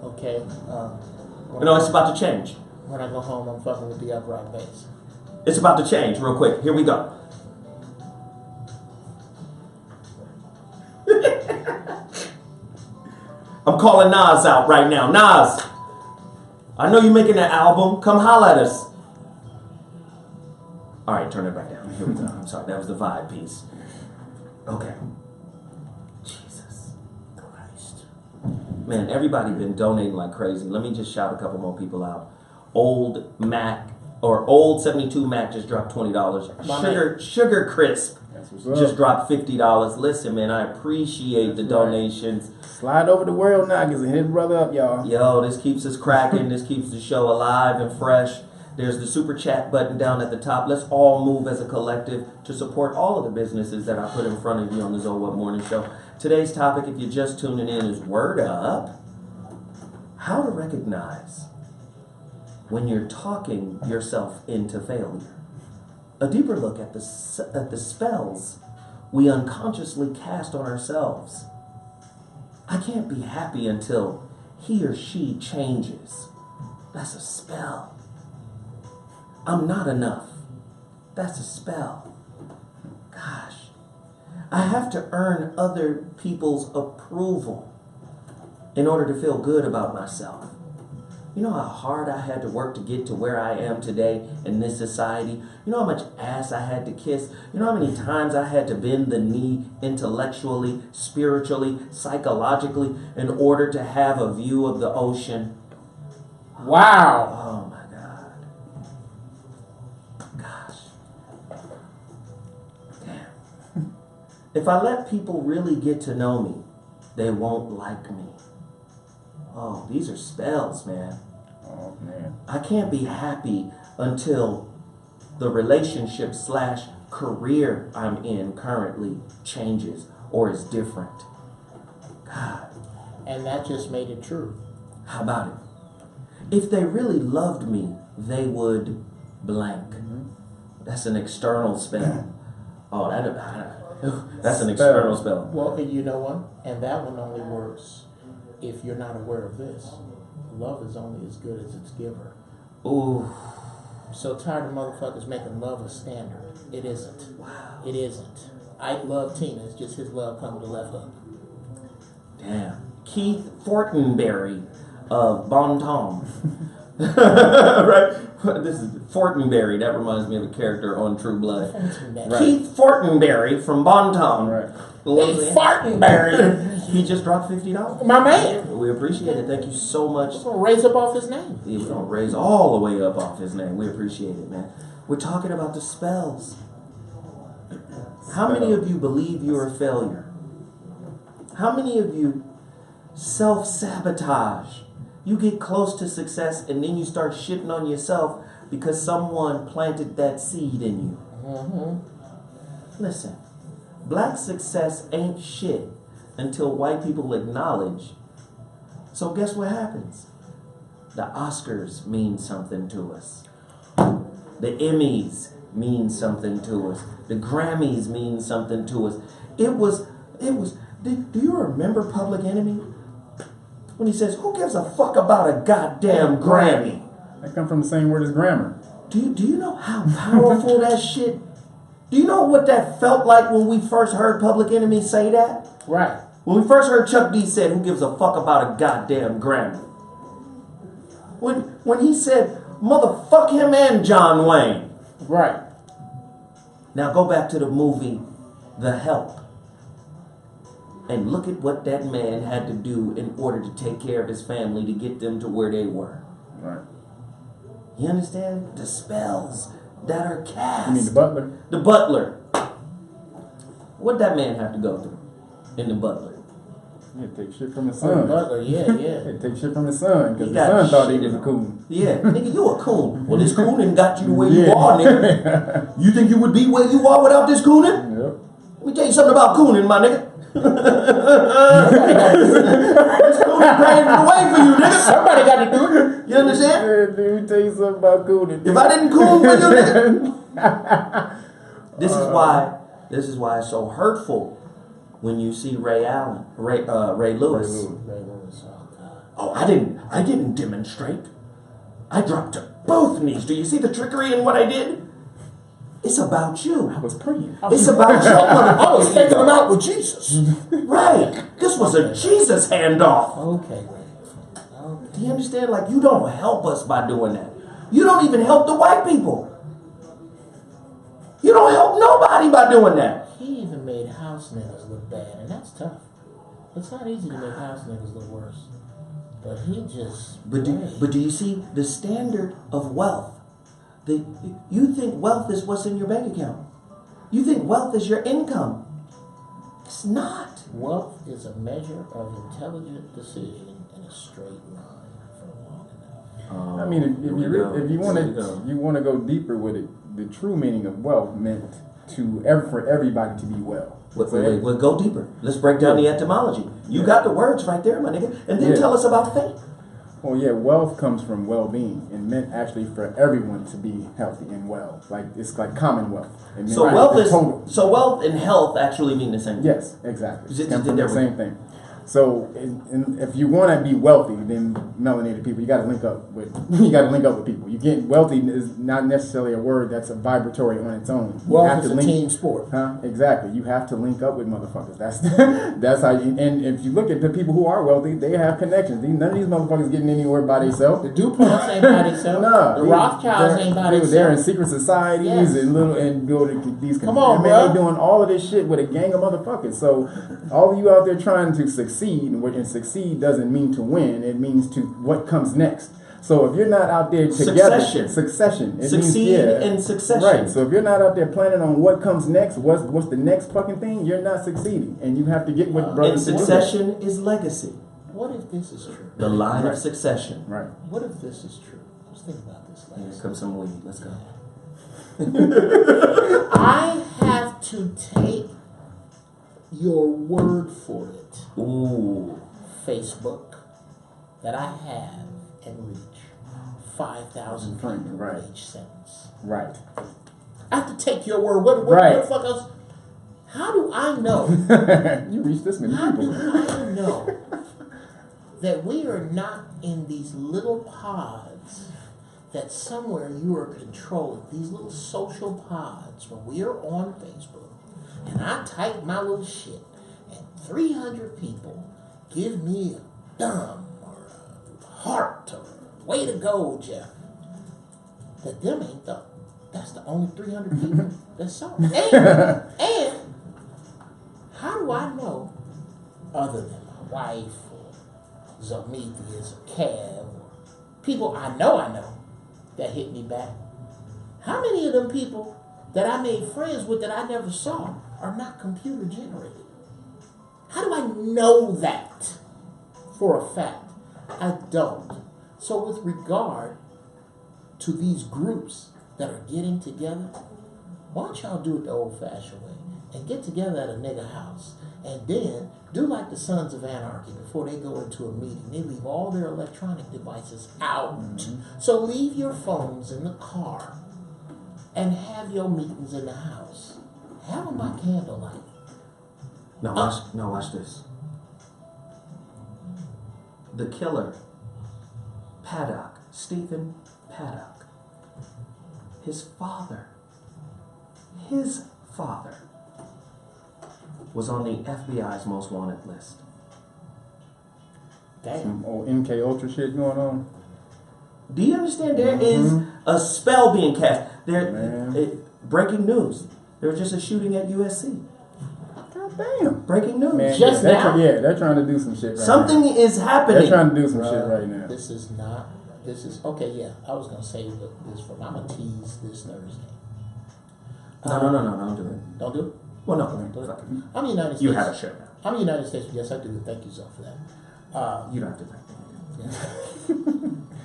S5: Okay.
S1: No, it's about to change.
S5: When I go home, I'm fucking with the upright bass.
S1: It's about to change real quick. Here we go. I'm calling Nas out right now. Nas, I know you're making an album. Come holla at us. All right, turn it back down. Here we go. I'm sorry, that was the vibe piece. Okay. Jesus Christ. Man, everybody been donating like crazy. Let me just shout a couple more people out. Old 72 Mac just dropped $20. Sugar Crisp just dropped $50. Listen, man, I appreciate the donations.
S2: Slide over the world nuggets and hit brother up, y'all.
S1: Yo, this keeps us cracking. This keeps the show alive and fresh. There's the super chat button down at the top. Let's all move as a collective to support all of the businesses that I put in front of you on the ZoWhat Morning Show. Today's topic, if you're just tuning in, is word up. How to recognize when you're talking yourself into failure. A deeper look at the spells we unconsciously cast on ourselves. I can't be happy until he or she changes. That's a spell. I'm not enough. That's a spell. Gosh. I have to earn other people's approval in order to feel good about myself. You know how hard I had to work to get to where I am today in this society? You know how much ass I had to kiss? You know how many times I had to bend the knee intellectually, spiritually, psychologically in order to have a view of the ocean?
S2: Wow.
S1: Oh my God. Gosh. Damn. If I let people really get to know me, they won't like me. Oh, these are spells, man.
S2: Oh, man.
S1: I can't be happy until the relationship / career I'm in currently changes or is different. God.
S5: And that just made it true.
S1: How about it? If they really loved me, they would blank. That's an external spell. Oh, that's an external spell.
S5: Well, you know what? And that one only works if you're not aware of this. Love is only as good as its giver.
S1: Ooh.
S5: So tired of motherfuckers making love a standard. It isn't.
S1: Wow.
S5: It isn't. I love Tina. It's just his love comes to left hook.
S1: Damn. Keith Fortenberry of Bon Tom. Right? This is Fortenberry. That reminds me of a character on True Blood.
S5: Right.
S1: Keith Fortenberry from Bon Tom.
S2: Right.
S5: Hey, Fartenberry.
S1: He just dropped $50.
S5: My man.
S1: We appreciate it. Thank you so much.
S5: We're gonna raise up off his name.
S1: Yeah, we're going to raise all the way up off his name. We appreciate it, man. We're talking about the spells. How many of you believe you're a failure? How many of you self-sabotage? You get close to success and then you start shitting on yourself because someone planted that seed in you. Listen, black success ain't shit until white people acknowledge. So guess what happens? The Oscars mean something to us. The Emmys mean something to us. The Grammys mean something to us. Do you remember Public Enemy? When he says, who gives a fuck about a goddamn Grammy?
S2: That come from the same word as grammar.
S1: Do you know how powerful that shit? Do you know what that felt like when we first heard Public Enemy say that?
S5: Right.
S1: When we first heard Chuck D said, who gives a fuck about a goddamn Grammy? When he said, motherfuck him and John Wayne.
S5: Right.
S1: Now go back to the movie The Help. And look at what that man had to do in order to take care of his family to get them to where they were.
S2: Right.
S1: You understand? The spells that are cast.
S2: You mean the butler?
S1: The butler. What'd that man have to go through in The Butler?
S2: Yeah, take shit from his
S5: Oh,
S2: son.
S5: Butler, yeah.
S2: Yeah, take shit from his son because
S1: He
S2: his
S1: got
S2: son thought he
S1: shit.
S2: was a coon.
S1: Yeah, nigga, you a coon. Well, this cooning got you the way you
S2: Yeah.
S1: are, nigga. You think you would be where you are without this cooning?
S2: Yep.
S1: Let me tell you something about cooning, my nigga. This cooning paved the way for you, nigga.
S5: Somebody got to do it.
S1: You understand?
S2: Yeah, dude, let me tell you something about cooning.
S1: If I didn't coon for you, nigga. This is why it's so hurtful when you see Ray Lewis. Oh, I didn't demonstrate. I dropped to both knees. Do you see the trickery in what I did? It's about you.
S2: I was praying.
S1: It's about your motherfucking
S5: I was taking him
S1: ego.
S5: out with Jesus.
S1: Right. This was a Jesus handoff.
S5: Okay, Ray. Okay.
S1: Do you understand? Like, you don't help us by doing that. You don't even help the white people. You don't help nobody by doing that.
S5: He even made house niggas look bad, and that's tough. It's not easy to make house niggas look worse. But he just...
S1: But do you see the standard of wealth? You think wealth is what's in your bank account. You think wealth is your income. It's not.
S5: Wealth is a measure of intelligent decision in a straight line for long enough.
S2: I mean, if you want to go deeper with it, the true meaning of wealth meant for everybody to be well.
S1: Wait, go deeper. Let's break down the etymology. You got the words right there, my nigga. And then tell us about faith.
S2: Well, yeah, wealth comes from well-being and meant actually for everyone to be healthy and well. Like, it's like commonwealth.
S1: So wealth and health actually mean the same thing.
S2: Yes, exactly.
S1: Just
S2: Come from the same thing. So, if you want to be wealthy, then melanated people, you got to link up with people. You get wealthy is not necessarily a word that's a vibratory on its own.
S5: Wealth is a team sport.
S2: Huh? Exactly. You have to link up with motherfuckers. That's how you. And if you look at the people who are wealthy, they have connections. None of these motherfuckers getting anywhere by themselves.
S5: The DuPonts ain't by themselves.
S2: No,
S5: the Rothschilds ain't by themselves.
S2: They're in secret societies and go to these.
S5: Come on, bro.
S2: They're doing all of this shit with a gang of motherfuckers. So all of you out there trying to succeed, and succeed doesn't mean to win. It means to what comes next. So if you're not out there together, succession. It
S1: Succeed
S2: means,
S1: in succession.
S2: Right. So if you're not out there planning on what comes next, what's the next fucking thing, you're not succeeding, and you have to get with brothers.
S1: And succession is legacy.
S5: What if this is true?
S1: The line of succession.
S2: Right.
S5: What if this is true? Let's think about this.
S1: Here comes some weed. Let's go.
S5: I have to take your word for it.
S1: Ooh.
S5: Facebook that I have and reach 5,000 people
S2: Right.
S5: each sentence.
S2: Right.
S5: I have to take your word. What
S2: Right.
S5: the fuck else? How do I know?
S2: You reach this many
S5: How
S2: people.
S5: do I know that we are not in these little pods that somewhere you are controlling, these little social pods, when we are on Facebook and I type my little shit and 300 people give me a thumb or a heart or way to go, Jeff. That them ain't that's the only 300 people that saw it. And how do I know, other than my wife or Zometheus or Kev or people I know that hit me back, how many of them people that I made friends with that I never saw are not computer generated? How do I know that for a fact? I don't. So with regard to these groups that are getting together, why don't y'all do it the old-fashioned way and get together at a nigga house and then do like the Sons of Anarchy before they go into a meeting. They leave all their electronic devices out. Mm-hmm. So leave your phones in the car and have your meetings in the house. Have them by candlelight.
S1: Now watch this. The killer, Paddock, Stephen Paddock, his father was on the FBI's most wanted list.
S5: Damn.
S2: Some old MK Ultra shit going on.
S1: Do you understand? There is a spell being cast. Breaking news. There was just a shooting at USC.
S2: God damn.
S1: Breaking news.
S2: Man,
S5: Just now?
S2: they're trying to do some shit right
S1: Something
S2: now.
S1: is happening.
S2: They're trying to do some shit right now.
S5: This is okay, yeah. I was gonna say this for I'm gonna tease this Thursday.
S1: No, don't do it.
S5: Don't do it?
S1: Well, no.
S5: Don't do it. I'm United States.
S1: You have a show now.
S5: I'm United States. Yes, I do. Thank you, Zoe, for that.
S1: You don't have to thank me.
S5: Yeah.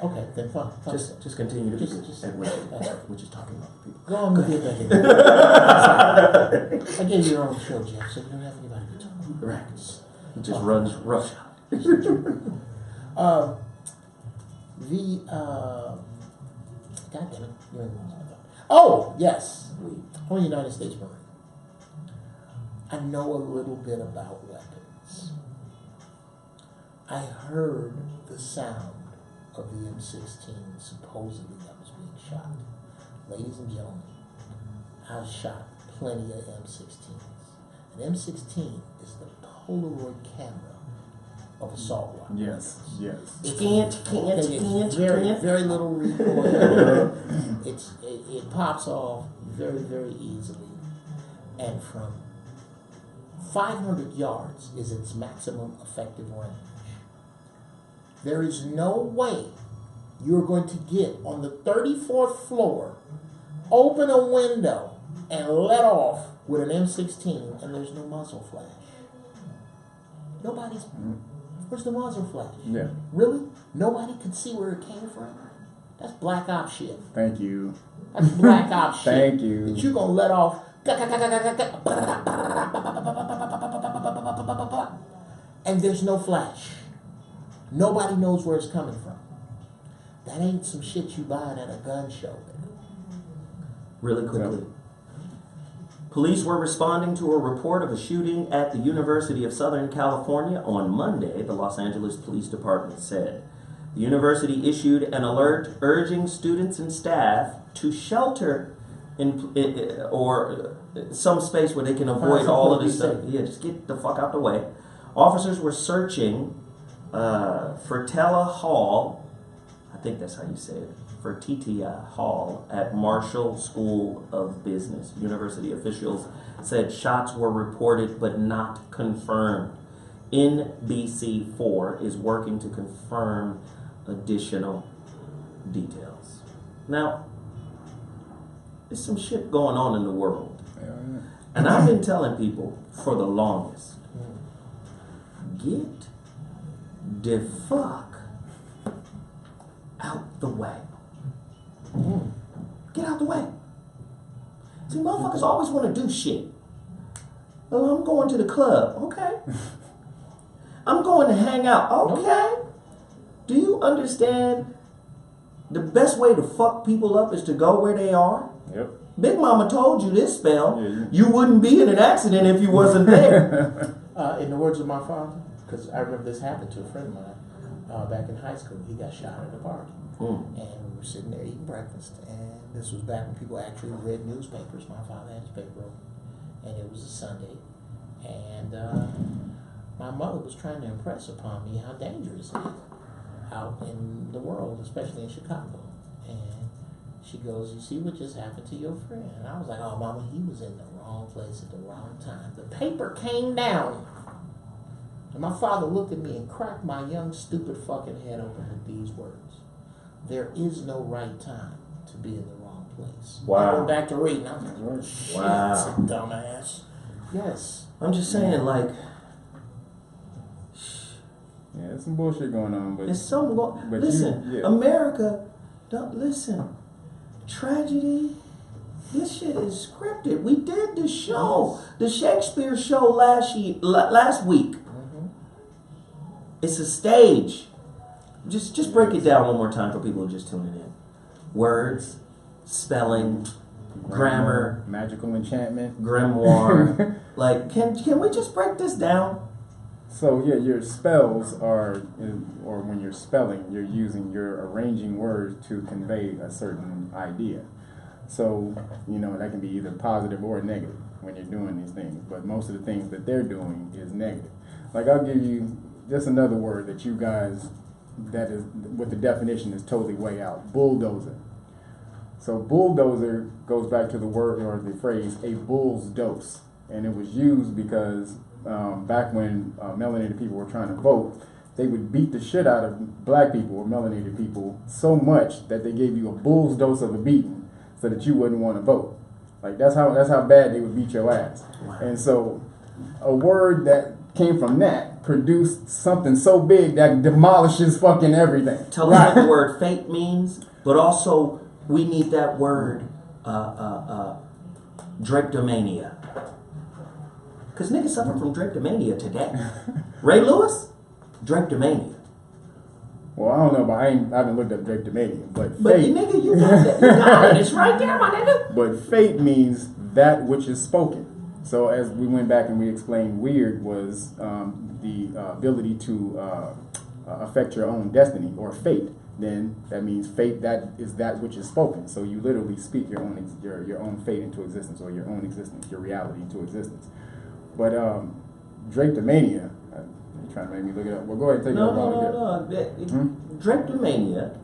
S5: Okay, then fine.
S1: Just continue to be
S5: Just-
S1: and we're just talking about people.
S5: Go on with your thing. I gave you your own show, Jeff, so you don't have anybody to talk about.
S1: Right. He just runs roughshod.
S5: God damn it. Oh, yes. I'm a United States Marine. I know a little bit about weapons. I heard the sound of the M16 supposedly that was being shot. Ladies and gentlemen, I've shot plenty of M16s. An M16 is the Polaroid camera of a saltwater.
S2: Yes.
S5: It's very little recoil. It pops off very, very easily, and from 500 yards is its maximum effective range. There is no way you're going to get on the 34th floor, open a window, and let off with an M16, and there's no muzzle flash. Where's the muzzle flash?
S2: Yeah.
S5: Really? Nobody could see where it came from? That's black ops shit.
S2: Thank you.
S5: That's black ops shit.
S2: Thank you.
S5: That you're gonna let off, and there's no flash. Nobody knows where it's coming from. That ain't some shit you buying at a gun show.
S1: Really quickly. Police were responding to a report of a shooting at the University of Southern California on Monday, the Los Angeles Police Department said. The university issued an alert urging students and staff to shelter in or some space where they can avoid all of this stuff. Yeah, just get the fuck out the way. Officers were searching Fertella Hall, I think that's how you say it, Fertitta Hall at Marshall School of Business. University officials said shots were reported but not confirmed. NBC4 is working to confirm additional details. Now, there's some shit going on in the world. And I've been telling people for the longest, get the fuck out the way. Get out the way. See, motherfuckers always want to do shit. Oh, I'm going to the club. Okay. I'm going to hang out. Okay. Do you understand the best way to fuck people up is to go where they are?
S2: Yep.
S1: Big Mama told you this spell. You wouldn't be in an accident if you wasn't there.
S5: In the words of my father, because I remember this happened to a friend of mine back in high school. He got shot at a party. And we were sitting there eating breakfast. And this was back when people actually read newspapers. My father had his paper open. And it was a Sunday. And my mother was trying to impress upon me how dangerous it is out in the world, especially in Chicago. And she goes, you see what just happened to your friend? And I was like, oh, Mama, he was in the wrong place at the wrong time. The paper came down. And my father looked at me and cracked my young, stupid fucking head open with these words. There is no right time to be in the wrong place.
S1: Wow.
S5: I went back to reading. I was like, oh, shit,
S1: wow.
S5: Dumbass. Yes.
S1: I'm just saying, like,
S2: Yeah, there's some bullshit going on, but
S1: there's something going.
S2: but
S1: Listen,
S2: yeah.
S1: America, don't listen. Tragedy. This shit is scripted. We did the show, the Shakespeare show last week. It's a stage. Just break it down one more time for people who are just tuning in. Words, spelling, grammar,
S2: magical enchantment,
S1: grimoire. Like, can we just break this down?
S2: So yeah, your spells are, or when you're spelling, you're arranging words to convey a certain idea. So, that can be either positive or negative when you're doing these things. But most of the things that they're doing is negative. Like, I'll give you just another word that you guys, that is, what the definition is totally way out. Bulldozer. So bulldozer goes back to the word or the phrase, a bull's dose. And it was used because back when melanated people were trying to vote, they would beat the shit out of black people or melanated people so much that they gave you a bull's dose of a beating so that you wouldn't want to vote. Like, that's how bad they would beat your ass. Wow. And so a word that came from that produced something so big that demolishes fucking everything.
S1: Tell us what the word fate means, but also we need that word drapetomania. Because niggas suffer from drapetomania today. Ray Lewis? Drapetomania.
S2: Well, I don't know, but I haven't looked up drapetomania. But
S1: fate, nigga, you got that. You got it. It's right there, my nigga.
S2: But fate means that which is spoken. So as we went back and we explained, weird was the ability to affect your own destiny or fate. Then that means fate, that is that which is spoken. So you literally speak your own fate into existence, or your own existence, your reality into existence. But drapetomania, You're trying to make me look it up. Well, go ahead and take
S1: No,
S2: it
S1: no, no. Drapetomania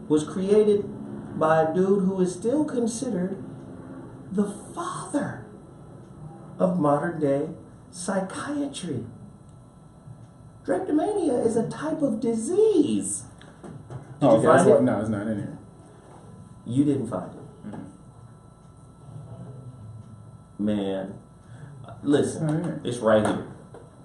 S1: was created by a dude who is still considered the father of modern day psychiatry. Drapetomania is a type of disease. Did you find it?
S2: No, it's not in here.
S1: You didn't find it. Man, listen, it's right here.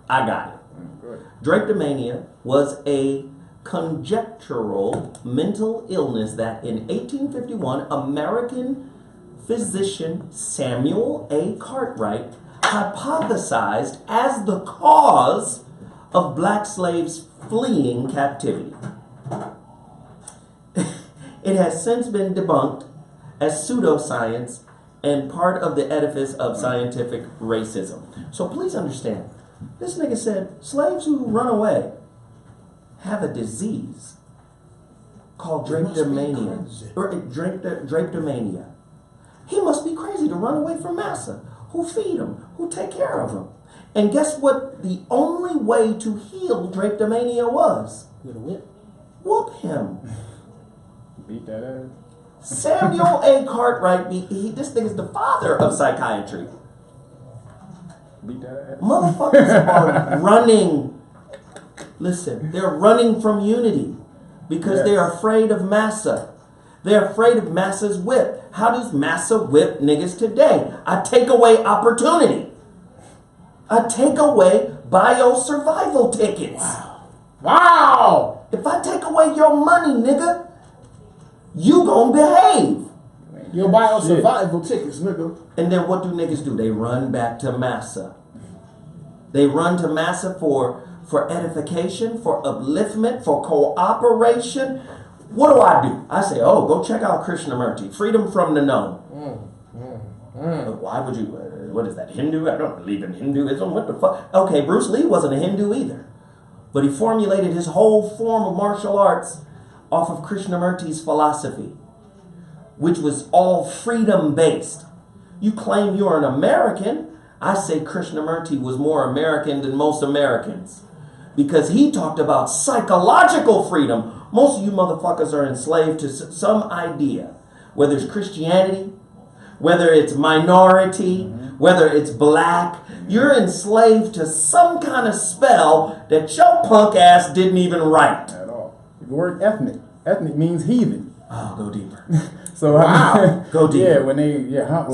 S1: I got it.
S2: Go ahead.
S1: Drapetomania was a conjectural mental illness that in 1851 American physician Samuel A. Cartwright hypothesized as the cause of black slaves fleeing captivity. It has since been debunked as pseudoscience and part of the edifice of scientific racism. So please understand, this nigga said slaves who run away have a disease called drapetomania. Drapetomania. He must be crazy to run away from massa, who feed him, who take care of him. And guess what the only way to heal drapetomania was?
S5: With a whip.
S1: Whoop him.
S2: Beat that ass.
S1: Samuel A. Cartwright, this nigga's the father of psychiatry.
S2: Beat that ass.
S1: Motherfuckers are running. Listen, they're running from unity because they're afraid of massa. They're afraid of massa's whip. How does massa whip niggas today? I take away opportunity. I take away bio-survival tickets.
S5: Wow!
S1: If I take away your money, nigga, you gon' behave.
S5: You'll buy your survival tickets, nigga.
S1: And then what do niggas do? They run back to massa. They run to massa for edification, for upliftment, for cooperation. What do? I say, oh, go check out Krishnamurti, Freedom from the Known. Why would you? What is that, Hindu? I don't believe in Hinduism. What the fuck? Okay, Bruce Lee wasn't a Hindu either. But he formulated his whole form of martial arts off of Krishnamurti's philosophy, which was all freedom-based. You claim you're an American. I say Krishnamurti was more American than most Americans because he talked about psychological freedom. Most of you motherfuckers are enslaved to some idea, whether it's Christianity, whether it's minority, whether it's black. You're enslaved to some kind of spell that your punk ass didn't even write.
S2: At all. The word ethnic. Ethnic means heathen.
S1: Oh, go deeper.
S2: So
S1: Wow. Go deeper.
S2: Yeah, when they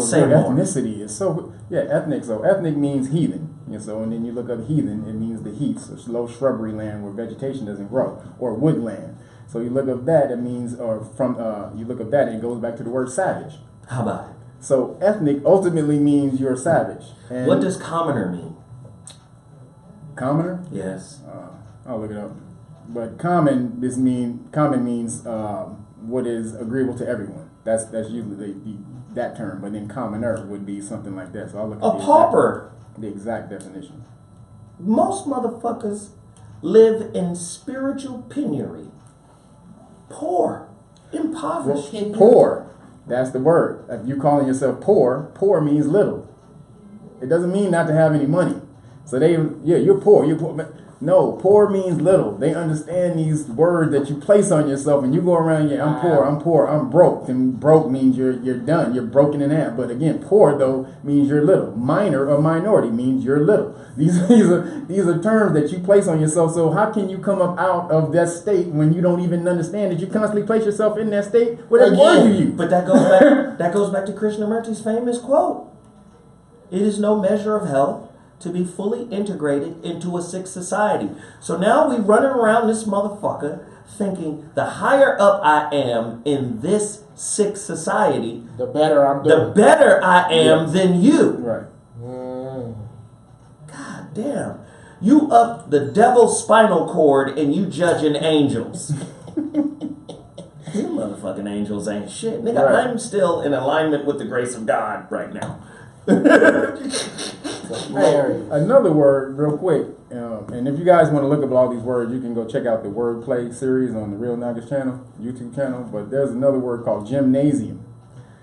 S1: Say more.
S2: ethnicity is so ethnic. So ethnic means heathen. And so and then you look up heathen, it means the heat, so low shrubbery land where vegetation doesn't grow, or woodland. So you look up that, it means, or from you look up that, and it goes back to the word savage.
S1: How about it?
S2: So ethnic ultimately means you're savage. And
S1: What does commoner mean?
S2: commoner?
S1: Yes.
S2: I'll look it up. But common means what is agreeable to everyone. That's usually that term. But then commoner would be something like that. So I'll look at
S1: A pauper.
S2: the exact definition.
S1: Most motherfuckers live in spiritual penury. Poor. Impoverished.
S2: Poor. That's the word. If you're calling yourself poor, poor means little. It doesn't mean not to have any money. So you're poor. You're poor. No, poor means little. They understand these words that you place on yourself, and you go around, I'm poor, I'm broke. And broke means you're done. You're broken in half. But again, poor though means you're little. Minor or minority means you're little. These are terms that you place on yourself. So how can you come up out of that state when you don't even understand that you constantly place yourself in that state? What word you use?
S1: But that goes back to Krishnamurti's famous quote. It is no measure of health to be fully integrated into a sick society. So now we running around this motherfucker thinking the higher up I am in this sick society,
S5: The better I'm doing.
S1: the better I am than you.
S2: Right.
S1: God damn. You up the devil's spinal cord and you judging angels. You motherfucking angels ain't shit. Nigga,
S2: Right.
S1: I'm still in alignment with the grace of God right now.
S2: Another word, real quick, and if you guys want to look up all these words, you can go check out the wordplay series on the Real Nugget channel, YouTube channel. But there's another word called gymnasium.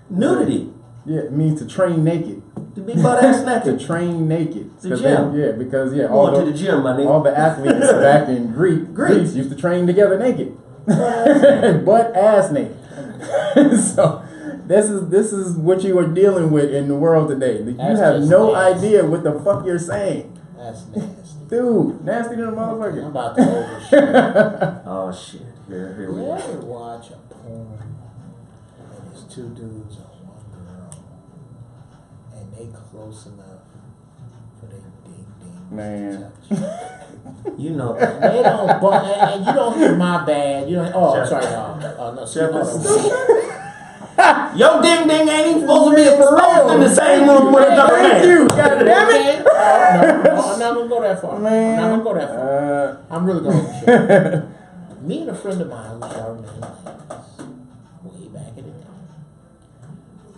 S1: Nudity.
S2: Yeah, it means to train naked.
S1: To be butt ass
S2: To
S1: naked.
S2: train naked.
S1: The gym.
S2: Because
S1: Going to the gym, my nigga.
S2: all the athletes back in Greece used to train together naked. Butt ass naked. So this is what you are dealing with in the world today. You
S5: That's
S2: have
S5: just
S2: no
S5: nasty.
S2: idea what the fuck you're saying.
S5: That's nasty.
S2: Dude, nasty to the
S5: I'm
S2: motherfucker.
S5: about to overshit.
S1: Oh shit! Here we
S5: You
S1: go.
S5: ever watch a porn and there's two dudes and one girl and they close enough for their ding ding
S2: Man.
S5: to touch?
S1: You know.
S5: They don't bump, and you don't hear my bad. You don't. Oh, I'm sorry. No,
S1: Yo, ding ding ain't even supposed to be exposed in the same room with another
S2: Thank
S1: man.
S2: you. God damn it.
S5: No, I'm not gonna go that far.
S2: Man.
S5: I'm not gonna go that far. I'm really going to shit. Me and a friend of mine, we started making plans way back in the day.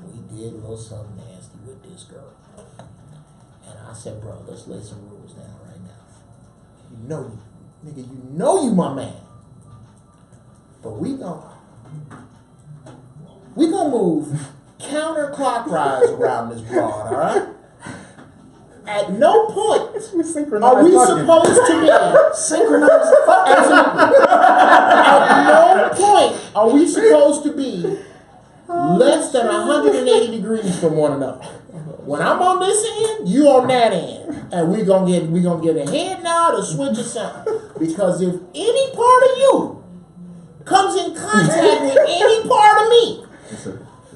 S5: We did a little something nasty with this girl. And I said, bro, let's lay some rules down right now. You know you my man. But we gonna move counterclockwise around this broad, all right? At no point are we supposed to be
S1: Synchronized.
S5: At no point are we supposed to be less than 180 degrees from one another. When I'm on this end, you on that end, and we gonna get a head nod or switch or something. Because if any part of you comes in contact with any part of me,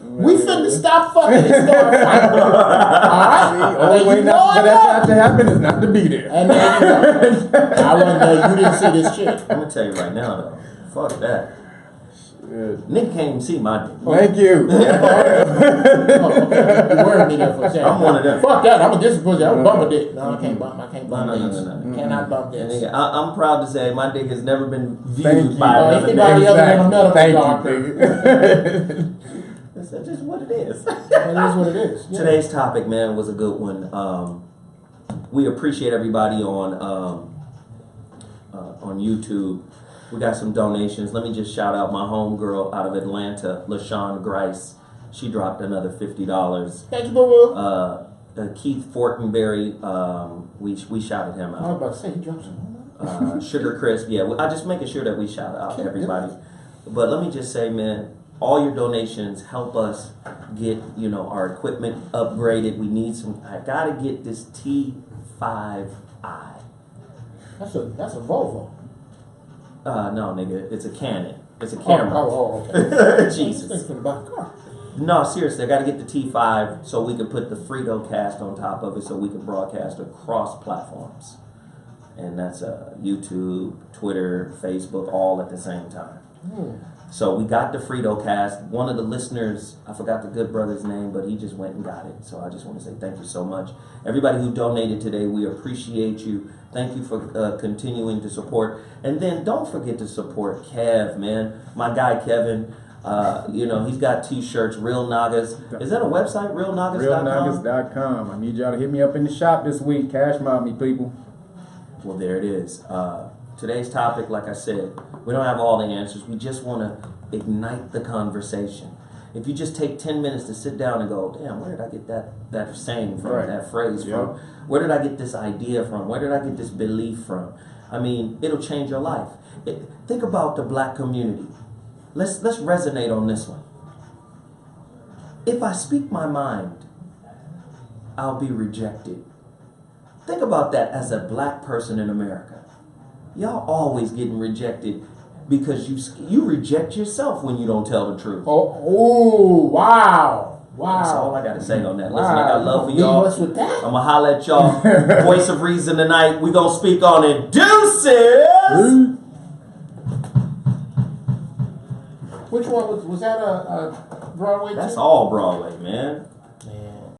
S5: we finna stop fucking and start fighting. Alright?
S2: Only way not for that not to happen is not to be there.
S5: And there you go. I wasn't there. You didn't see this shit.
S1: I'm gonna tell you right now though. Fuck that.
S2: Shit.
S1: Nigga can't even see my dick.
S2: Thank you.
S5: Oh, okay. You worried me there for a second.
S1: I'm one of them.
S5: Fuck that. I'm a discipline. I'm a bump a dick. No, I can't bump.
S1: No.
S5: This. Cannot bump
S1: And
S5: this.
S1: nigga, I'm proud to say my dick has never been
S2: Thank
S1: viewed
S2: you.
S1: by another
S5: Anybody
S1: nigga.
S5: other than a medical
S2: Thank
S5: doctor.
S2: you.
S1: That's just what it is.
S5: That is what it is. Yeah.
S1: Today's topic, man, was a good one. We appreciate everybody on YouTube. We got some donations. Let me just shout out my homegirl out of Atlanta, LaShawn Grice. She dropped another $50.
S5: Thank you, boo.
S1: Keith Fortenberry, we shouted him
S5: I was
S1: out.
S5: about to say, he dropped some.
S1: Sugar Crisp, yeah. I just making sure that we shout out everybody. But let me just say, man, all your donations help us get, our equipment upgraded. We need I gotta get this T5i.
S5: That's a Volvo.
S1: No, nigga, it's a Canon. It's a camera.
S5: Okay.
S1: Jesus.
S5: Thinking about a car.
S1: No, seriously, I gotta get the T5 so we can put the Frito cast on top of it so we can broadcast across platforms. And that's YouTube, Twitter, Facebook, all at the same time. So we got the Frito cast. One of the listeners, I forgot the good brother's name, but he just went and got it. So I just want to say thank you so much. Everybody who donated today, we appreciate you. Thank you for continuing to support. And then don't forget to support Kev, man. My guy Kevin, he's got t-shirts, Real Nagas. Is that a website, realnagas.com?
S2: Realnagas.com. I need y'all to hit me up in the shop this week. Cash mob me, people.
S1: Well, there it is. Today's topic, like I said, we don't have all the answers. We just want to ignite the conversation. If you just take 10 minutes to sit down and go, damn, where did I get that saying from,
S2: Right.
S1: that phrase
S2: Yeah.
S1: from? Where did I get this idea from? Where did I get this belief from? I mean, it'll change your life. Think about the black community. Let's resonate on this one. If I speak my mind, I'll be rejected. Think about that as a black person in America. Y'all always getting rejected because you reject yourself when you don't tell the truth.
S5: Oh, wow.
S1: That's all
S5: Wow.
S1: I got to say on that. Listen, I got love for
S5: Leave
S1: y'all.
S5: us with that?
S1: I'm going to holler at y'all. Voice of reason tonight. We going to speak on it. Deuces!
S5: Which one was that a Broadway?
S1: That's
S5: too?
S1: all Broadway, man.